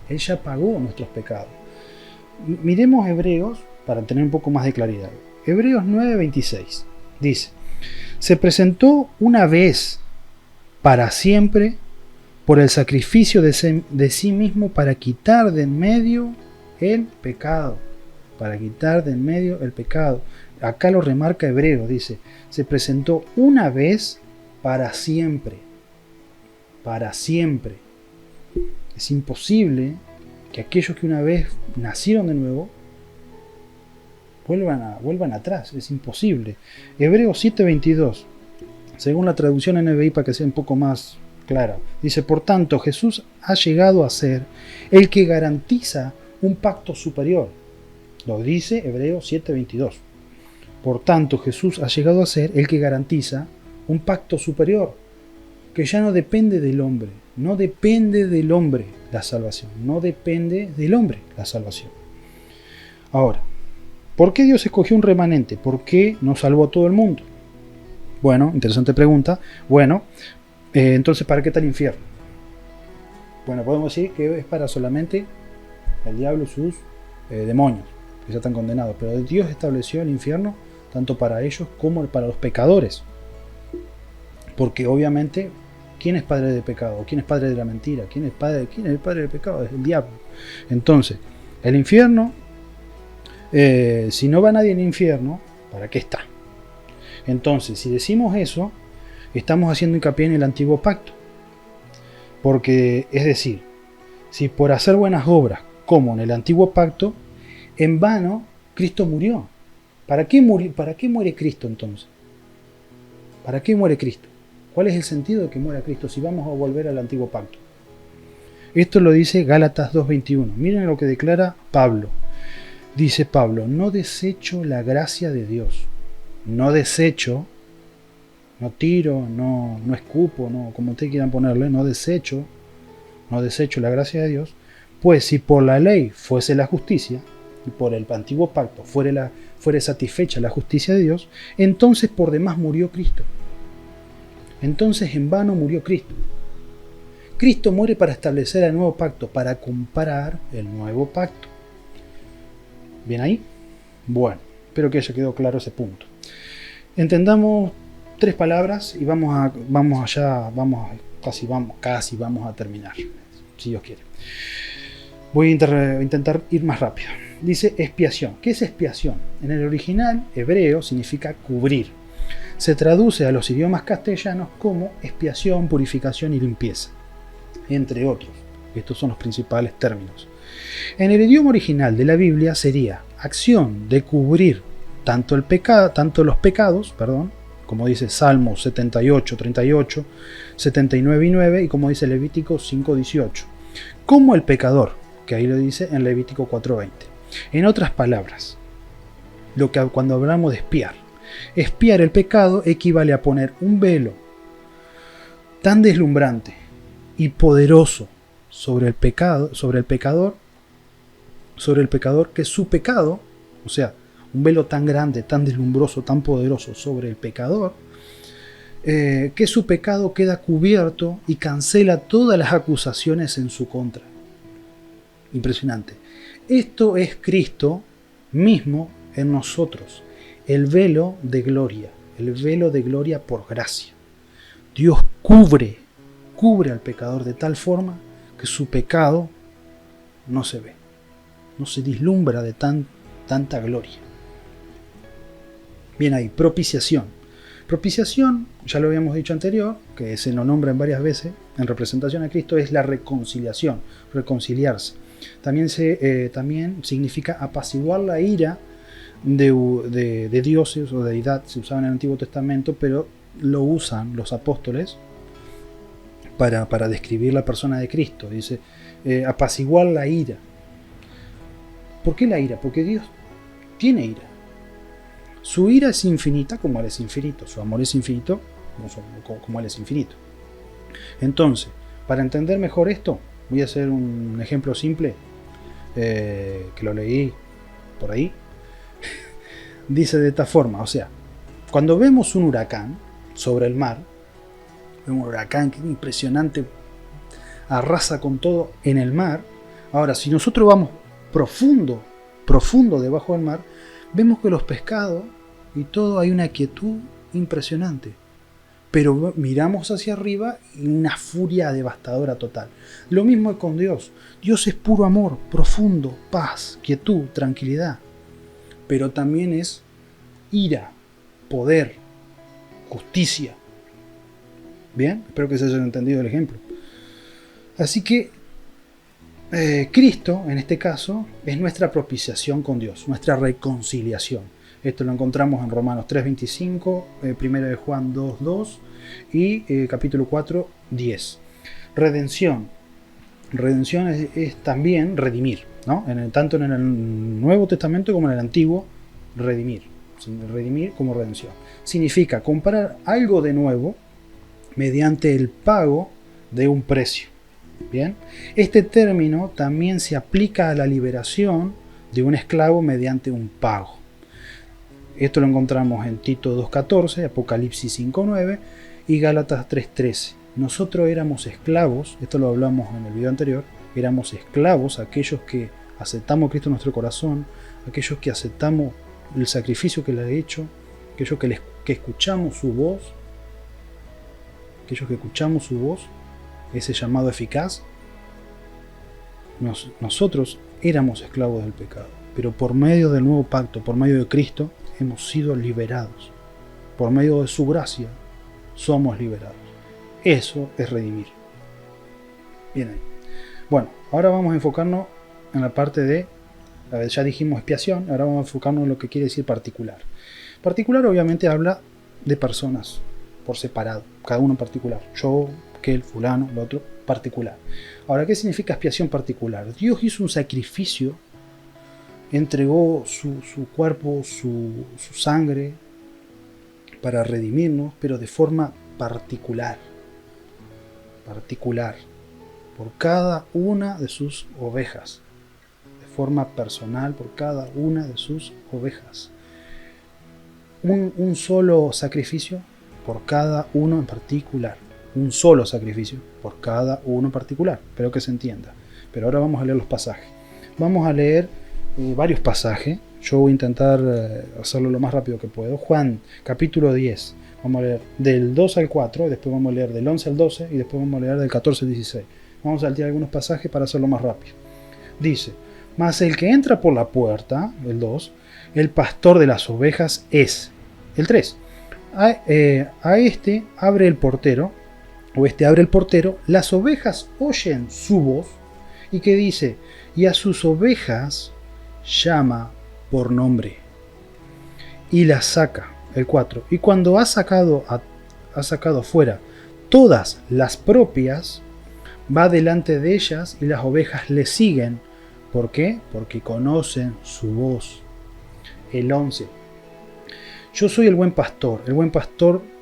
Él ya pagó nuestros pecados. Miremos Hebreos para tener un poco más de claridad. Hebreos 9:26 dice: se presentó una vez para siempre por el sacrificio de sí mismo para quitar de en medio el pecado. Para quitar de en medio el pecado. Acá lo remarca Hebreo, dice, se presentó una vez para siempre. Para siempre. Es imposible que aquellos que una vez nacieron de nuevo vuelvan atrás. Es imposible. Hebreos 7:22. Según la traducción NBI, para que sea un poco más clara, dice: por tanto, Jesús ha llegado a ser el que garantiza un pacto superior. Lo dice Hebreos 7:22. Por tanto, Jesús ha llegado a ser el que garantiza un pacto superior, que ya no depende del hombre. No depende del hombre la salvación. No depende del hombre la salvación. Ahora, ¿por qué Dios escogió un remanente? ¿Por qué no salvó a todo el mundo? Bueno, interesante pregunta. Bueno, entonces, ¿para qué está el infierno? Bueno, podemos decir que es para solamente el diablo y sus demonios, que ya están condenados. Pero Dios estableció el infierno tanto para ellos como para los pecadores. Porque obviamente, ¿quién es padre de pecado? ¿Quién es padre de la mentira? ¿Quién es el padre del pecado? Es el diablo. Entonces, el infierno, si no va nadie al infierno, ¿para qué está? Entonces, si decimos eso, Estamos haciendo hincapié en el antiguo pacto. Porque, es decir, si por hacer buenas obras, como en el antiguo pacto, en vano Cristo murió. ¿Para qué muere Cristo entonces? ¿Para qué muere Cristo? ¿Cuál es el sentido de que muera Cristo si vamos a volver al antiguo pacto? Esto lo dice Gálatas 2:21. Miren lo que declara Pablo. Dice Pablo, no desecho la gracia de Dios. No desecho, no tiro, no escupo, no, como ustedes quieran ponerle, no desecho la gracia de Dios. Pues si por la ley fuese la justicia, y por el antiguo pacto fuere satisfecha la justicia de Dios, entonces por demás murió Cristo. Entonces en vano murió Cristo. Cristo muere para establecer el nuevo pacto, para comparar el nuevo pacto. ¿Bien ahí? Bueno, espero que haya quedado claro ese punto. Entendamos 3 palabras y casi vamos a terminar, si Dios quiere. Voy a intentar ir más rápido. Dice expiación. ¿Qué es expiación? En el original hebreo significa cubrir. Se traduce a los idiomas castellanos como expiación, purificación y limpieza, entre otros. Estos son los principales términos. En el idioma original de la Biblia sería acción de cubrir tanto los pecados, como dice Salmos 78, 38, 79 y 9, y como dice Levítico 5, 18, como el pecador, que ahí lo dice en Levítico 4, 20. En otras palabras, cuando hablamos de expiar el pecado equivale a poner un velo tan deslumbrante y poderoso sobre el pecador, que su pecado, o sea, un velo tan grande, tan deslumbroso, tan poderoso sobre el pecador, que su pecado queda cubierto y cancela todas las acusaciones en su contra. Impresionante. Esto es Cristo mismo en nosotros, el velo de gloria por gracia. Dios cubre al pecador de tal forma que su pecado no se ve, no se vislumbra de tanta gloria. Bien ahí, propiciación. Propiciación, ya lo habíamos dicho anterior, que se nos nombra en varias veces en representación a Cristo, es la reconciliación, reconciliarse. También significa apaciguar la ira de dioses o deidad. Se usaba en el Antiguo Testamento, pero lo usan los apóstoles para describir la persona de Cristo. Dice, apaciguar la ira. ¿Por qué la ira? Porque Dios tiene ira. Su ira es infinita como Él es infinito. Su amor es infinito como Él es infinito. Entonces, para entender mejor esto, voy a hacer un ejemplo simple que lo leí por ahí. Dice de esta forma, o sea, cuando vemos un huracán sobre el mar, un huracán que es impresionante, arrasa con todo en el mar. Ahora, si nosotros vamos profundo debajo del mar, vemos que los pescados y todo hay una quietud impresionante. Pero miramos hacia arriba y una furia devastadora total. Lo mismo es con Dios. Dios es puro amor, profundo, paz, quietud, tranquilidad. Pero también es ira, poder, justicia. Bien, espero que se hayan entendido el ejemplo. Así que Cristo, en este caso, es nuestra propiciación con Dios, nuestra reconciliación. Esto lo encontramos en Romanos 3:25, 1 de Juan 2:2 y capítulo 4, 10. Redención. Redención es también redimir, ¿no? Tanto en el Nuevo Testamento como en el Antiguo, redimir. Redimir como redención. Significa comprar algo de nuevo mediante el pago de un precio. Bien, este término también se aplica a la liberación de un esclavo mediante un pago. Esto lo encontramos en Tito 2:14, Apocalipsis 5:9 y Gálatas 3:13. Nosotros éramos esclavos, esto lo hablamos en el video anterior, éramos esclavos, aquellos que aceptamos a Cristo en nuestro corazón, aquellos que aceptamos el sacrificio que le ha hecho, aquellos que escuchamos su voz, ese llamado eficaz. Nosotros éramos esclavos del pecado, pero por medio del nuevo pacto, por medio de Cristo, hemos sido liberados. Por medio de su gracia, somos liberados. Eso es redimir. Bien ahí. Bueno, ahora vamos a enfocarnos en la parte de, ya dijimos expiación, ahora vamos a enfocarnos en lo que quiere decir particular. Particular obviamente habla de personas por separado, cada uno en particular. Yo, aquel, fulano, el otro, particular. Ahora, ¿qué significa expiación particular? Dios hizo un sacrificio, entregó su cuerpo, su sangre para redimirnos, pero de forma particular. Particular. Por cada una de sus ovejas. De forma personal, por cada una de sus ovejas. Un solo sacrificio por cada uno en particular. Un solo sacrificio por cada uno en particular. Espero que se entienda. Pero ahora vamos a leer los pasajes. Vamos a leer varios pasajes. Yo voy a intentar hacerlo lo más rápido que puedo. Juan, capítulo 10. Vamos a leer del 2 al 4, después vamos a leer del 11 al 12 y después vamos a leer del 14 al 16. Vamos a saltar algunos pasajes para hacerlo más rápido. Dice, mas el que entra por la puerta, el 2, el pastor de las ovejas es. El 3, a este abre el portero, o este abre el portero, las ovejas oyen su voz, y que dice, y a sus ovejas llama por nombre, y las saca. El 4, y cuando ha sacado fuera todas las propias, va delante de ellas y las ovejas le siguen. ¿Por qué? Porque conocen su voz. El 11, yo soy el buen pastor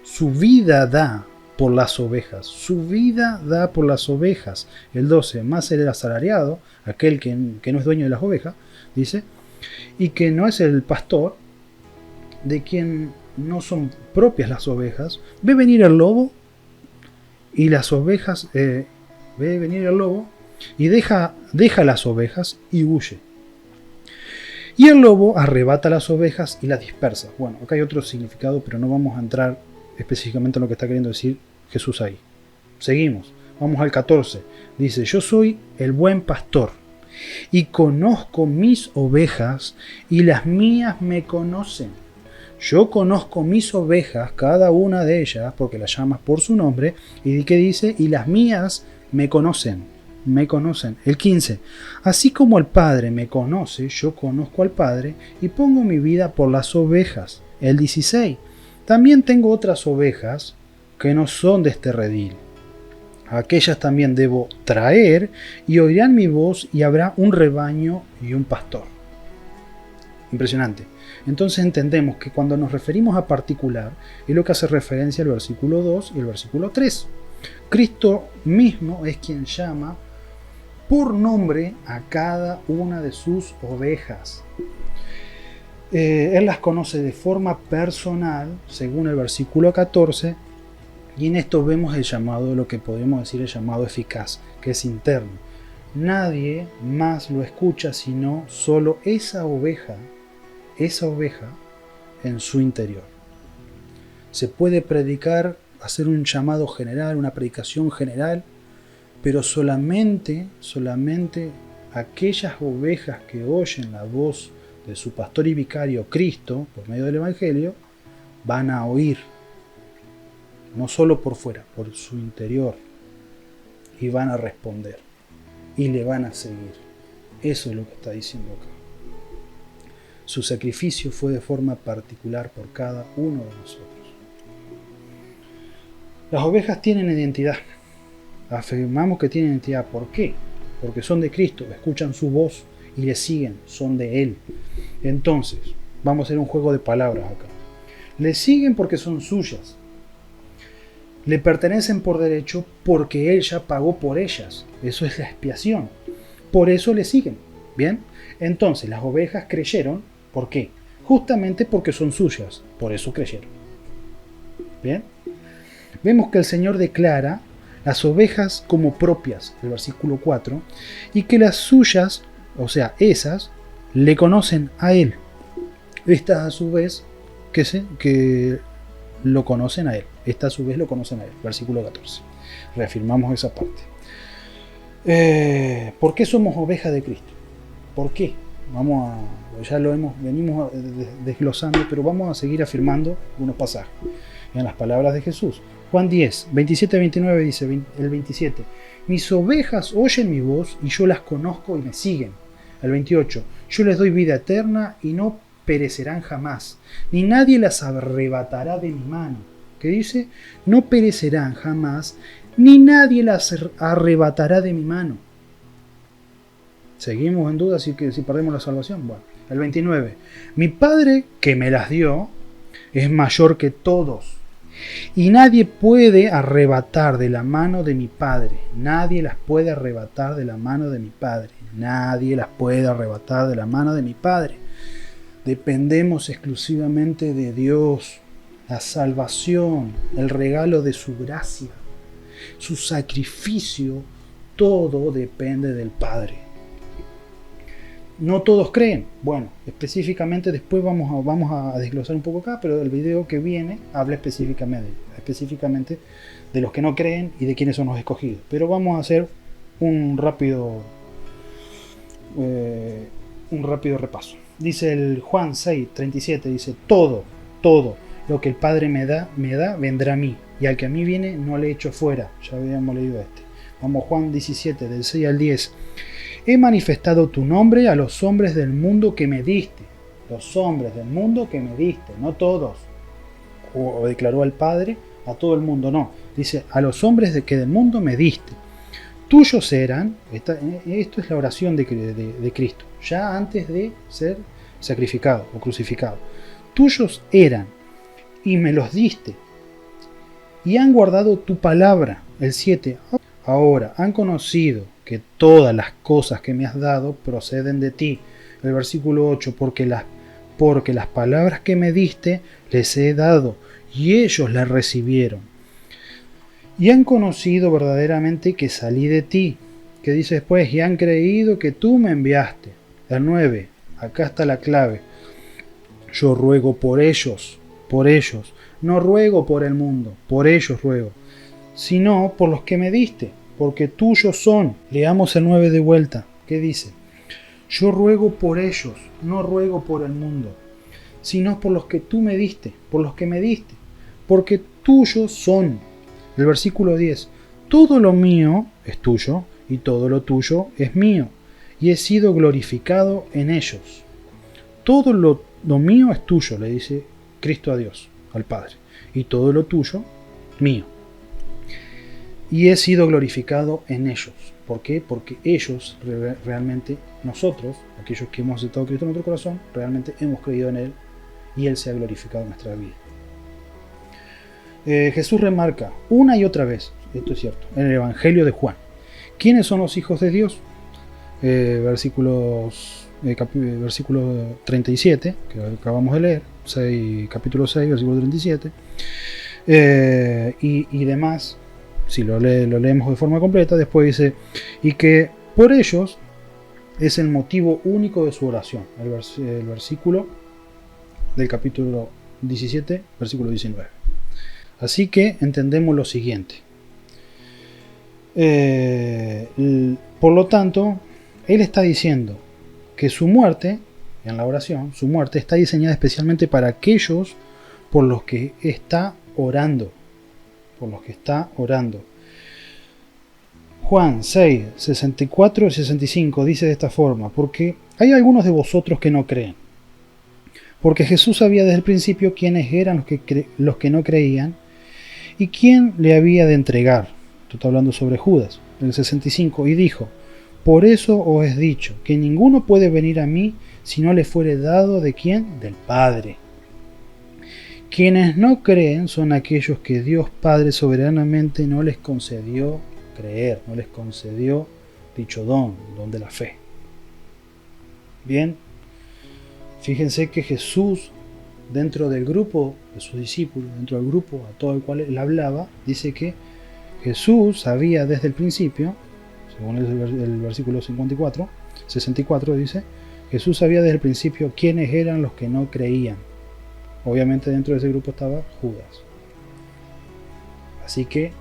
su vida da por las ovejas, su vida da por las ovejas. El 12, más el asalariado, aquel que no es dueño de las ovejas, dice, y que no es el pastor, de quien no son propias las ovejas, ve venir el lobo y las ovejas, ve venir el lobo y deja las ovejas y huye. Y el lobo arrebata las ovejas y las dispersa. Bueno, acá hay otro significado, pero no vamos a entrar específicamente en lo que está queriendo decir Jesús ahí. Seguimos, vamos al 14. Dice, yo soy el buen pastor y conozco mis ovejas y las mías me conocen. Yo conozco mis ovejas, cada una de ellas, porque las llamas por su nombre, y ¿qué dice? Y las mías me conocen. El 15, así como el Padre me conoce, yo conozco al Padre y pongo mi vida por las ovejas. El 16, también tengo otras ovejas que no son de este redil. Aquellas también debo traer y oirán mi voz y habrá un rebaño y un pastor. Impresionante. Entonces entendemos que cuando nos referimos a particular es lo que hace referencia al versículo 2 y el versículo 3. Cristo mismo es quien llama por nombre a cada una de sus ovejas. Él las conoce de forma personal, según el versículo 14, y en esto vemos el llamado, lo que podemos decir el llamado eficaz, que es interno. Nadie más lo escucha sino solo esa oveja en su interior. Se puede predicar, hacer un llamado general, una predicación general, pero solamente aquellas ovejas que oyen la voz de su pastor y vicario Cristo por medio del Evangelio van a oír, no solo por fuera, por su interior, y van a responder y le van a seguir. Eso es lo que está diciendo acá. Su sacrificio fue de forma particular por cada uno de nosotros. Las ovejas tienen identidad. Afirmamos que tienen identidad. ¿Por qué? Porque son de Cristo, escuchan su voz y le siguen, son de Él. Entonces, vamos a hacer un juego de palabras acá. Le siguen porque son suyas. Le pertenecen por derecho porque Él ya pagó por ellas. Eso es la expiación. Por eso le siguen. ¿Bien? Entonces, las ovejas creyeron. ¿Por qué? Justamente porque son suyas. Por eso creyeron. ¿Bien? Vemos que el Señor declara las ovejas como propias, el versículo 4, y que las suyas, o sea, esas, le conocen a Él. Estas a su vez, que lo conocen a Él. Estas a su vez lo conocen a Él, versículo 14. Reafirmamos esa parte. ¿Por qué somos ovejas de Cristo? ¿Por qué? Ya lo venimos desglosando, pero vamos a seguir afirmando unos pasajes en las palabras de Jesús. Juan 10, 27-29 dice, el 27. Mis ovejas oyen mi voz y yo las conozco y me siguen. El 28. Yo les doy vida eterna y no perecerán jamás, ni nadie las arrebatará de mi mano. ¿Qué dice? No perecerán jamás, ni nadie las arrebatará de mi mano. ¿Seguimos en duda si perdemos la salvación? Bueno, el 29. Mi Padre que me las dio es mayor que todos, y nadie puede arrebatar de la mano de mi Padre. Nadie las puede arrebatar de la mano de mi Padre. Nadie las puede arrebatar de la mano de mi Padre. Dependemos exclusivamente de Dios. La salvación, el regalo de su gracia, su sacrificio, todo depende del Padre. No todos creen. Bueno, específicamente después vamos a desglosar un poco acá, pero el video que viene habla específicamente de los que no creen y de quiénes son los escogidos. Pero vamos a hacer un rápido repaso. Dice el Juan 6:37, dice, todo lo que el Padre me da, vendrá a mí, y al que a mí viene no le echo fuera. Ya habíamos leído este. Vamos, Juan 17, del 6 al 10. He manifestado tu nombre a los hombres del mundo que me diste. Los hombres del mundo que me diste, no todos. O declaró al Padre a todo el mundo, no. Dice, a los hombres que del mundo me diste. Tuyos eran, esto es la oración de Cristo, ya antes de ser sacrificado o crucificado. Tuyos eran, y me los diste, y han guardado tu palabra. El 7. Ahora han conocido que todas las cosas que me has dado proceden de ti. El versículo 8, porque las palabras que me diste les he dado, y ellos las recibieron. Y han conocido verdaderamente que salí de ti. Que dice después, y han creído que tú me enviaste. El 9, acá está la clave. Yo ruego por ellos, no ruego por el mundo, por ellos ruego, sino por los que me diste, porque tuyos son. Leamos el 9 de vuelta. ¿Qué dice? Yo ruego por ellos, no ruego por el mundo, sino por los que tú me diste, por los que me diste, porque tuyos son. El versículo 10. Todo lo mío es tuyo, y todo lo tuyo es mío, y he sido glorificado en ellos. Todo lo mío es tuyo, le dice Cristo a Dios, al Padre, y todo lo tuyo, mío. Y he sido glorificado en ellos. ¿Por qué? Porque ellos realmente, nosotros, aquellos que hemos aceptado a Cristo en nuestro corazón, realmente hemos creído en Él y Él se ha glorificado en nuestra vida. Jesús remarca una y otra vez, esto es cierto, en el Evangelio de Juan, ¿quiénes son los hijos de Dios? Versículo 37, que acabamos de leer, capítulo 6, versículo 37, y demás. Si lo leemos de forma completa, después dice, y que por ellos es el motivo único de su oración. El versículo del capítulo 17, versículo 19. Así que entendemos lo siguiente. Por lo tanto, él está diciendo que su muerte, en la oración, su muerte está diseñada especialmente para aquellos por los que está orando. Por los que está orando. Juan 6, 64 y 65 dice de esta forma, porque hay algunos de vosotros que no creen. Porque Jesús sabía desde el principio quiénes eran los que no creían y quién le había de entregar. Esto está hablando sobre Judas, el 65, y dijo, por eso os he dicho, que ninguno puede venir a mí si no le fuere dado de quién, del Padre. Quienes no creen son aquellos que Dios Padre soberanamente no les concedió creer, no les concedió dicho don de la fe. Bien, fíjense que Jesús, dentro del grupo de sus discípulos, dentro del grupo a todo el cual él hablaba, dice que Jesús sabía desde el principio, según el versículo 64 dice, Jesús sabía desde el principio quiénes eran los que no creían. Obviamente dentro de ese grupo estaba Judas. Así que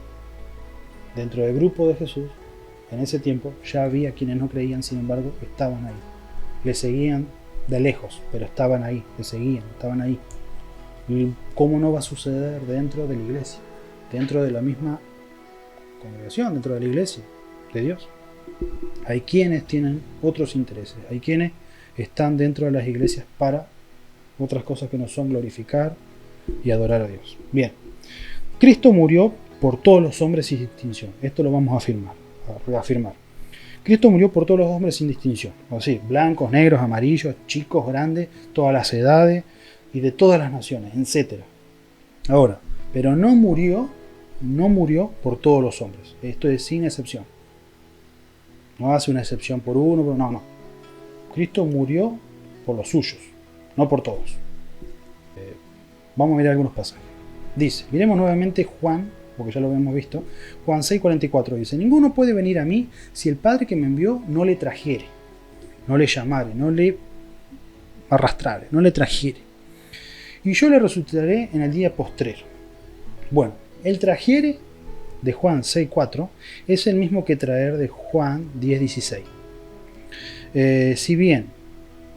dentro del grupo de Jesús, en ese tiempo, ya había quienes no creían, sin embargo, estaban ahí. Le seguían de lejos, pero estaban ahí, le seguían, estaban ahí. ¿Y cómo no va a suceder dentro de la iglesia? dentro de la misma congregación, dentro de la iglesia de Dios. Hay quienes tienen otros intereses, hay quienes están dentro de las iglesias para otras cosas que no son glorificar y adorar a Dios. Bien, Cristo murió por todos los hombres sin distinción. Esto lo vamos a reafirmar. Cristo murió por todos los hombres sin distinción. Así, blancos, negros, amarillos, chicos, grandes, todas las edades y de todas las naciones, etc. Ahora, pero no murió por todos los hombres. Esto es sin excepción. No hace una excepción por uno, pero no. Cristo murió por los suyos, no por todos. Vamos a mirar algunos pasajes. Dice, miremos nuevamente Juan, porque ya lo hemos visto, Juan 6:44 dice, ninguno puede venir a mí si el Padre que me envió no le trajere, no le llamare, no le arrastrare, no le trajere. Y yo le resucitaré en el día postrero. Bueno, el trajere de Juan 6:4 es el mismo que traer de Juan 10:16. Si bien,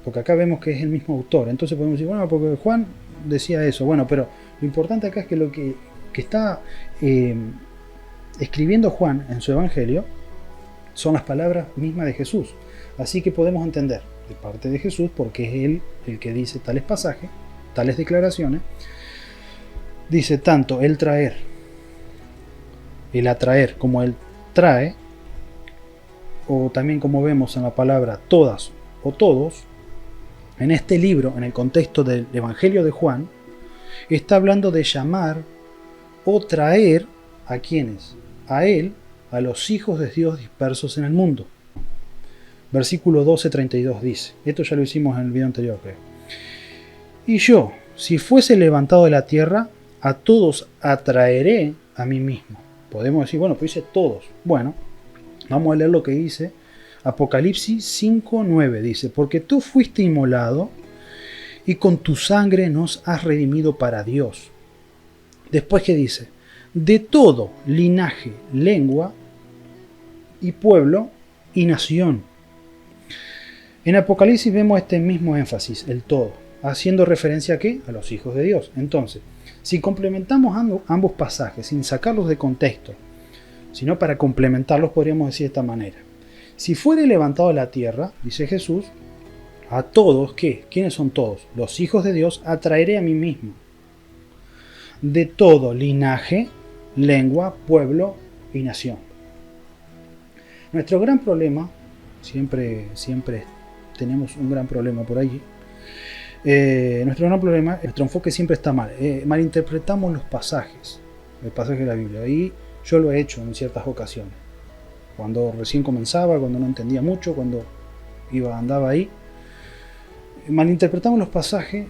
porque acá vemos que es el mismo autor, entonces podemos decir, bueno, porque Juan decía eso, bueno, pero lo importante acá es que lo que está escribiendo Juan en su evangelio son las palabras mismas de Jesús. Así que podemos entender de parte de Jesús, porque es él el que dice tales pasajes, tales declaraciones. Dice tanto el traer, el atraer como el trae, o también como vemos en la palabra todas o todos, en este libro, en el contexto del Evangelio de Juan, está hablando de llamar o traer a quienes, a él, a los hijos de Dios dispersos en el mundo. Versículo 12:32 dice, esto ya lo hicimos en el video anterior, creo. Y yo, si fuese levantado de la tierra, a todos atraeré a mí mismo. Podemos decir, bueno, pues dice todos. Bueno, vamos a leer lo que dice Apocalipsis 5:9. Dice, porque tú fuiste inmolado y con tu sangre nos has redimido para Dios. Después, ¿qué dice? De todo linaje, lengua y pueblo y nación. En Apocalipsis vemos este mismo énfasis, el todo, haciendo referencia ¿a qué? A los hijos de Dios. Entonces, si complementamos ambos pasajes sin sacarlos de contexto, sino para complementarlos, podríamos decir de esta manera. Si fuere levantado de la tierra, dice Jesús, a todos, ¿qué? ¿Quiénes son todos? Los hijos de Dios atraeré a mí mismo. De todo linaje, lengua, pueblo y nación. Nuestro gran problema, siempre tenemos un gran problema por allí, nuestro gran problema, nuestro enfoque siempre está mal. Malinterpretamos los pasajes, el pasaje de la Biblia, y yo lo he hecho en ciertas ocasiones. Cuando recién comenzaba, cuando no entendía mucho, cuando andaba ahí, malinterpretamos los pasajes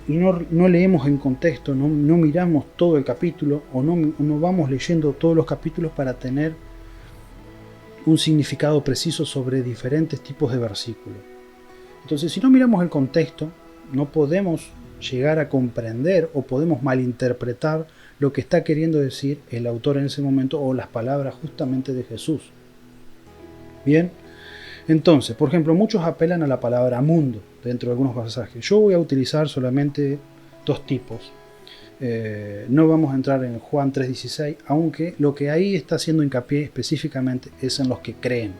y no leemos en contexto, no miramos todo el capítulo o no vamos leyendo todos los capítulos para tener un significado preciso sobre diferentes tipos de versículos. Entonces, si no miramos el contexto, no podemos llegar a comprender o podemos malinterpretar lo que está queriendo decir el autor en ese momento o las palabras justamente de Jesús. Bien, entonces, por ejemplo, muchos apelan a la palabra mundo dentro de algunos pasajes. Yo voy a utilizar solamente dos tipos. No vamos a entrar en Juan 3:16, aunque lo que ahí está haciendo hincapié específicamente es en los que creen.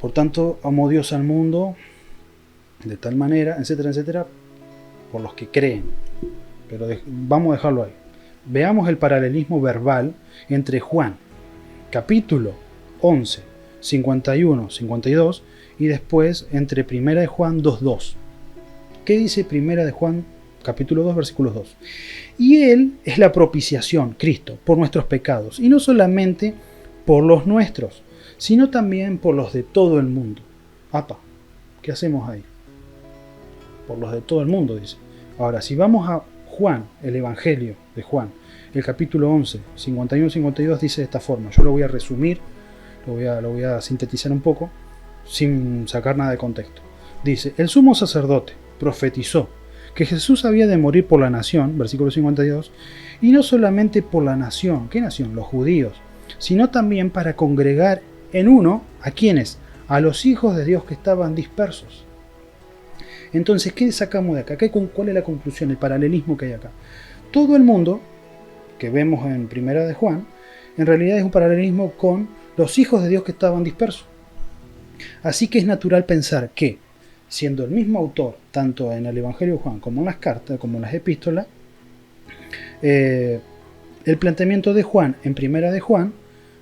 Por tanto, amó Dios al mundo de tal manera, etcétera, etcétera, por los que creen. Pero vamos a dejarlo ahí. Veamos el paralelismo verbal entre Juan, capítulo 11, 51, 52, y después entre Primera de Juan 2:2. ¿Qué dice Primera de Juan, capítulo 2, versículos 2? Y Él es la propiciación, Cristo, por nuestros pecados, y no solamente por los nuestros, sino también por los de todo el mundo. Apa, ¿qué hacemos ahí? Por los de todo el mundo, dice. Ahora, si vamos a Juan, el Evangelio de Juan, el capítulo 11, 51-52, dice de esta forma. Yo lo voy a resumir, lo voy a sintetizar un poco, sin sacar nada de contexto. Dice, el sumo sacerdote profetizó que Jesús había de morir por la nación, versículo 52, y no solamente por la nación. ¿Qué nación? Los judíos, sino también para congregar en uno, ¿a quiénes? A los hijos de Dios que estaban dispersos. Entonces, ¿qué sacamos de acá? ¿Cuál es la conclusión, el paralelismo que hay acá? Todo el mundo que vemos en Primera de Juan, en realidad es un paralelismo con los hijos de Dios que estaban dispersos. Así que es natural pensar que, siendo el mismo autor, tanto en el Evangelio de Juan como en las cartas, como en las epístolas, el planteamiento de Juan en Primera de Juan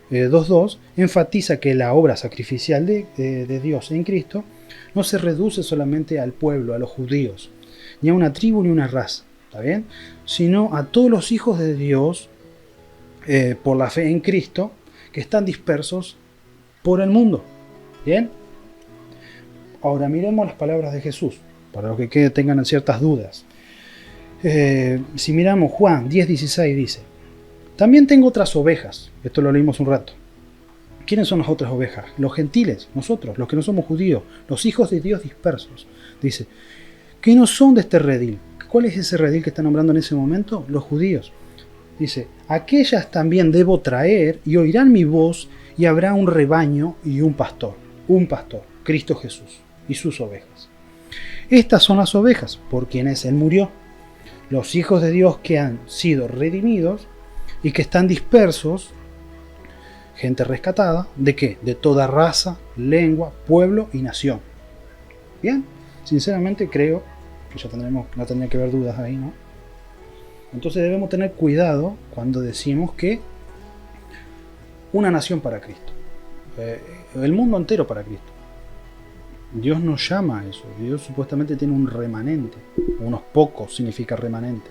2.2 enfatiza que la obra sacrificial de Dios en Cristo no se reduce solamente al pueblo, a los judíos, ni a una tribu ni una raza, ¿está bien? Sino a todos los hijos de Dios por la fe en Cristo que están dispersos por el mundo. ¿Bien? Ahora miremos las palabras de Jesús, para los que tengan ciertas dudas. Si miramos Juan 10.16 dice: también tengo otras ovejas. Esto lo leímos un rato. ¿Quiénes son las otras ovejas? Los gentiles, nosotros, los que no somos judíos, los hijos de Dios dispersos. Dice, que no son de este redil. ¿Cuál es ese redil que está nombrando en ese momento? Los judíos. Dice, aquellas también debo traer y oirán mi voz y habrá un rebaño y un pastor, Cristo Jesús y sus ovejas. Estas son las ovejas por quienes Él murió, los hijos de Dios que han sido redimidos y que están dispersos, gente rescatada, ¿de qué? De toda raza, lengua, pueblo y nación. Bien, sinceramente creo que ya no tendría que haber dudas ahí, ¿no? Entonces debemos tener cuidado cuando decimos que una nación para Cristo, el mundo entero para Cristo. Dios nos llama a eso. Dios supuestamente tiene un remanente, unos pocos significa remanente.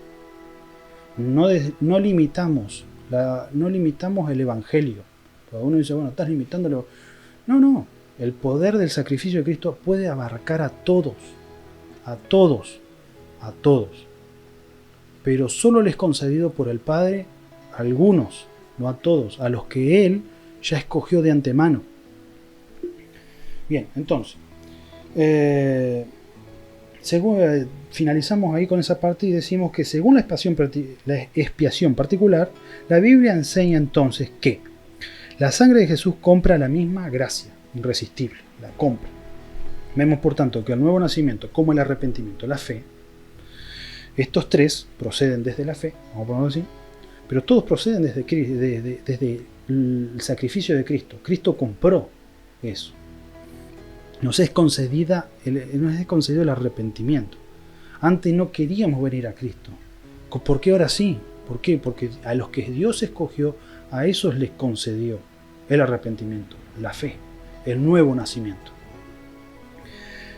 No limitamos el evangelio. Cuando uno dice, bueno, estás limitándolo. No. El poder del sacrificio de Cristo puede abarcar a todos. Pero solo les concedido por el Padre a algunos, no a todos, a los que Él ya escogió de antemano. Bien, entonces, finalizamos ahí con esa parte y decimos que según la expiación particular, la Biblia enseña entonces que la sangre de Jesús compra la misma gracia, irresistible, la compra. Vemos por tanto que el nuevo nacimiento, como el arrepentimiento, la fe, estos tres proceden desde la fe, vamos a ponerlo así, pero todos proceden desde el sacrificio de Cristo. Cristo compró eso. Nos es concedido el arrepentimiento. Antes no queríamos venir a Cristo. ¿Por qué ahora sí? ¿Por qué? Porque a los que Dios escogió, a esos les concedió el arrepentimiento, la fe, el nuevo nacimiento.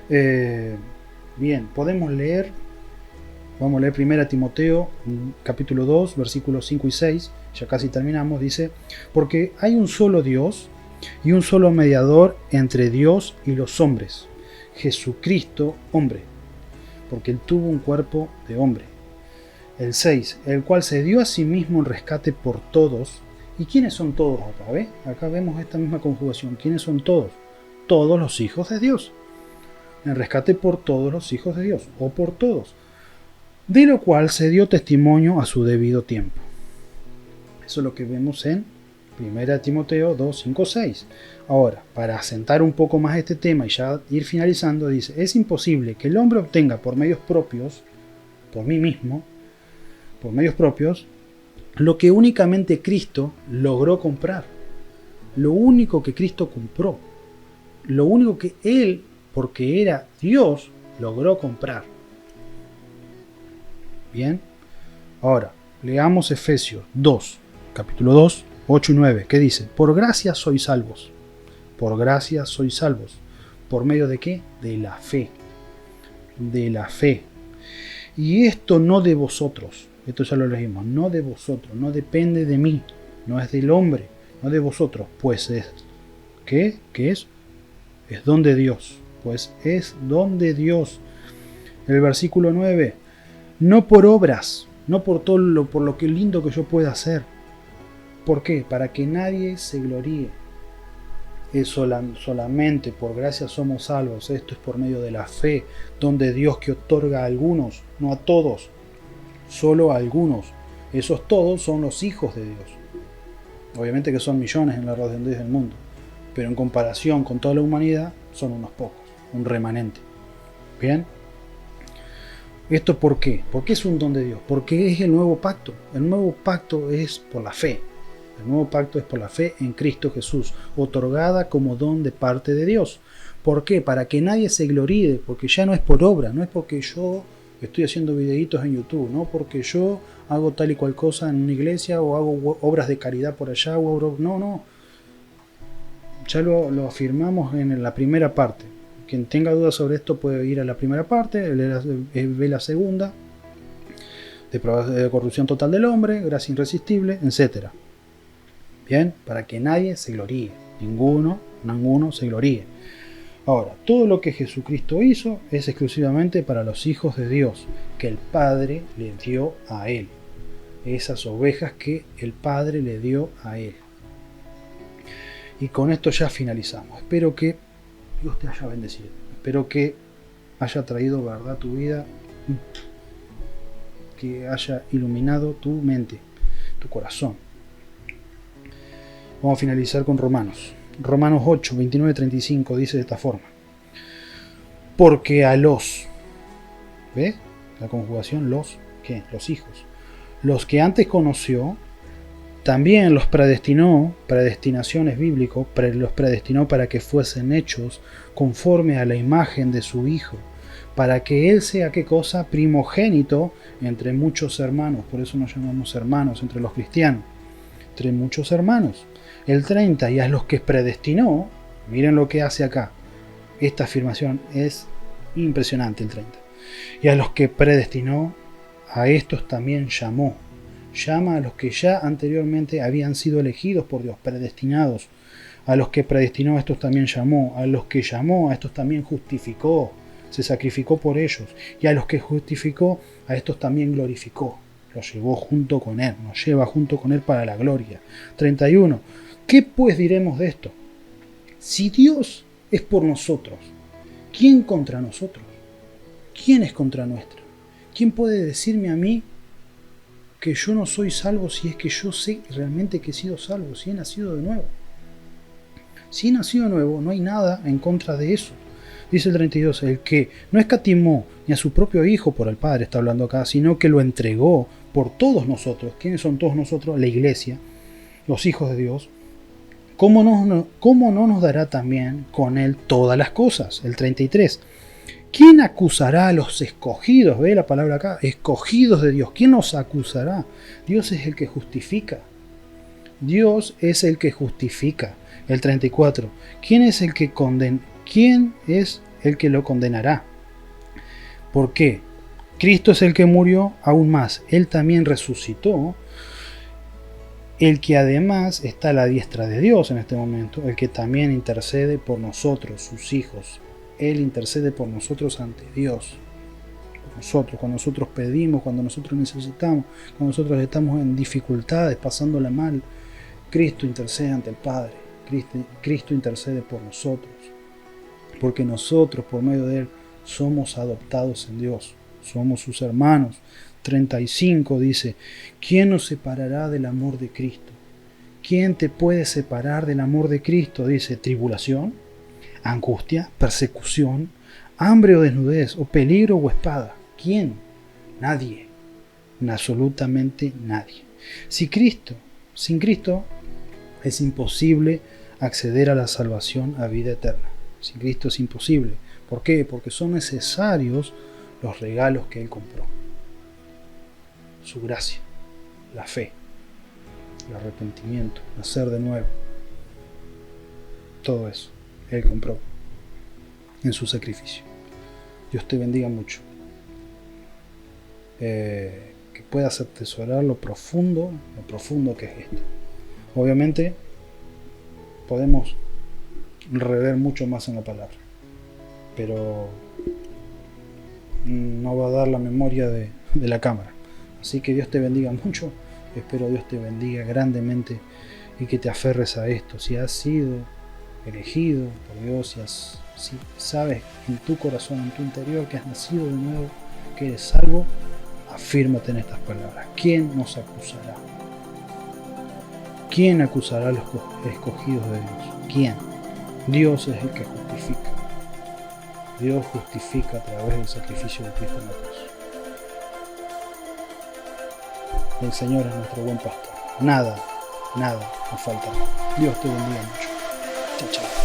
Bien, podemos leer, vamos a leer 1 Timoteo, capítulo 2, versículos 5 y 6, ya casi terminamos, dice, porque hay un solo Dios y un solo mediador entre Dios y los hombres, Jesucristo, hombre, porque Él tuvo un cuerpo de hombre. El 6, el cual se dio a sí mismo en rescate por todos. ¿Y quiénes son todos acá? ¿Ve? Acá vemos esta misma conjugación. ¿Quiénes son todos? Todos los hijos de Dios. En rescate por todos los hijos de Dios, o por todos. De lo cual se dio testimonio a su debido tiempo. Eso es lo que vemos en 1 Timoteo 2, 5, 6. Ahora, para asentar un poco más este tema y ya ir finalizando, dice, es imposible que el hombre obtenga por medios propios, por mí mismo, por medios propios, lo que únicamente Cristo logró comprar. Lo único que Cristo compró. Lo único que Él, porque era Dios, logró comprar. Bien. Ahora, leamos Efesios 2, capítulo 2, 8 y 9, que dice, por gracia sois salvos. Por gracia sois salvos. ¿Por medio de qué? De la fe. De la fe. Y esto no de vosotros. Esto ya lo leímos. No de vosotros. No depende de mí. No es del hombre. No de vosotros. Pues es. ¿Qué? ¿Qué es? Es don de Dios. Pues es don de Dios. El versículo 9. No por obras. No por todo por lo que lindo que yo pueda hacer. ¿Por qué? Para que nadie se gloríe. Es solamente por gracia somos salvos. Esto es por medio de la fe, donde Dios que otorga a algunos, no a todos, solo a algunos. Esos todos son los hijos de Dios. Obviamente que son millones en la redondez del mundo, pero en comparación con toda la humanidad son unos pocos, un remanente. Bien. ¿Esto por qué? ¿Por qué es un don de Dios? Porque es el nuevo pacto. El nuevo pacto es por la fe. El nuevo pacto es por la fe en Cristo Jesús, otorgada como don de parte de Dios. ¿Por qué? Para que nadie se gloríe, porque ya no es por obra, no es porque yo estoy haciendo videitos en YouTube, no porque yo hago tal y cual cosa en una iglesia o hago obras de caridad por allá, no. Ya lo afirmamos en la primera parte. Quien tenga dudas sobre esto puede ir a la primera parte, ve la segunda, de corrupción total del hombre, gracia irresistible, etc. Bien, para que nadie se gloríe, ninguno se gloríe. Ahora, todo lo que Jesucristo hizo es exclusivamente para los hijos de Dios, que el Padre le dio a Él. Esas ovejas que el Padre le dio a Él. Y con esto ya finalizamos. Espero que Dios te haya bendecido. Espero que haya traído verdad a tu vida, que haya iluminado tu mente, tu corazón. Vamos a finalizar con Romanos. Romanos 8, 29-35 dice de esta forma. Porque a los, ¿ves? La conjugación los, ¿qué? Los hijos. Los que antes conoció, también los predestinó, predestinación es bíblico, los predestinó para que fuesen hechos conforme a la imagen de su Hijo, para que Él sea, ¿qué cosa? Primogénito entre muchos hermanos. Por eso nos llamamos hermanos entre los cristianos. Entre muchos hermanos. El 30, y a los que predestinó, miren lo que hace acá. Esta afirmación es impresionante, el 30. Y a los que predestinó, a estos también llamó. Llama a los que ya anteriormente habían sido elegidos por Dios, predestinados. A los que predestinó, a estos también llamó. A los que llamó, a estos también justificó. Se sacrificó por ellos. Y a los que justificó, a estos también glorificó. Los llevó junto con Él. Nos lleva junto con Él para la gloria. 31. ¿Qué pues diremos de esto? Si Dios es por nosotros, ¿quién contra nosotros? ¿Quién es contra nuestra? ¿Quién puede decirme a mí que yo no soy salvo si es que yo sé realmente que he sido salvo, si he nacido de nuevo? Si he nacido de nuevo, no hay nada en contra de eso. Dice el 32, el que no escatimó ni a su propio Hijo, por el Padre está hablando acá, sino que lo entregó por todos nosotros. ¿Quiénes son todos nosotros? La iglesia, los hijos de Dios. ¿Cómo no nos dará también con Él todas las cosas? El 33. ¿Quién acusará a los escogidos? ¿Ve la palabra acá? Escogidos de Dios. ¿Quién nos acusará? Dios es el que justifica. Dios es el que justifica. El 34. ¿Quién es el que condena? ¿Quién es el que lo condenará? ¿Por qué? Cristo es el que murió, aún más. Él también resucitó. El que además está a la diestra de Dios en este momento, el que también intercede por nosotros, sus hijos. Él intercede por nosotros ante Dios. Por nosotros, cuando nosotros pedimos, cuando nosotros necesitamos, cuando nosotros estamos en dificultades, pasándola mal, Cristo intercede ante el Padre. Cristo intercede por nosotros. Porque nosotros, por medio de Él, somos adoptados en Dios. Somos sus hermanos. 35 dice, ¿quién nos separará del amor de Cristo? ¿Quién te puede separar del amor de Cristo? Dice, tribulación, angustia, persecución, hambre o desnudez, o peligro o espada. ¿Quién? Nadie. Absolutamente nadie. Sin Cristo es imposible acceder a la salvación, a vida eterna. Sin Cristo es imposible. ¿Por qué? Porque son necesarios los regalos que Él compró. Su gracia, la fe, el arrepentimiento, nacer de nuevo. Todo eso Él compró en su sacrificio. Dios te bendiga mucho. Que puedas atesorar lo profundo que es esto. Obviamente podemos rever mucho más en la palabra, pero no va a dar la memoria de la cámara. Así que Dios te bendiga mucho. Espero Dios te bendiga grandemente y que te aferres a esto. Si has sido elegido por Dios, si sabes en tu corazón, en tu interior que has nacido de nuevo, que eres salvo, afírmate en estas palabras. ¿Quién nos acusará? ¿Quién acusará a los escogidos de Dios? ¿Quién? Dios es el que justifica. Dios justifica a través del sacrificio de Cristo en la cruz. El Señor es nuestro buen pastor. Nada nos faltará. Dios te bendiga mucho. Chao, chao.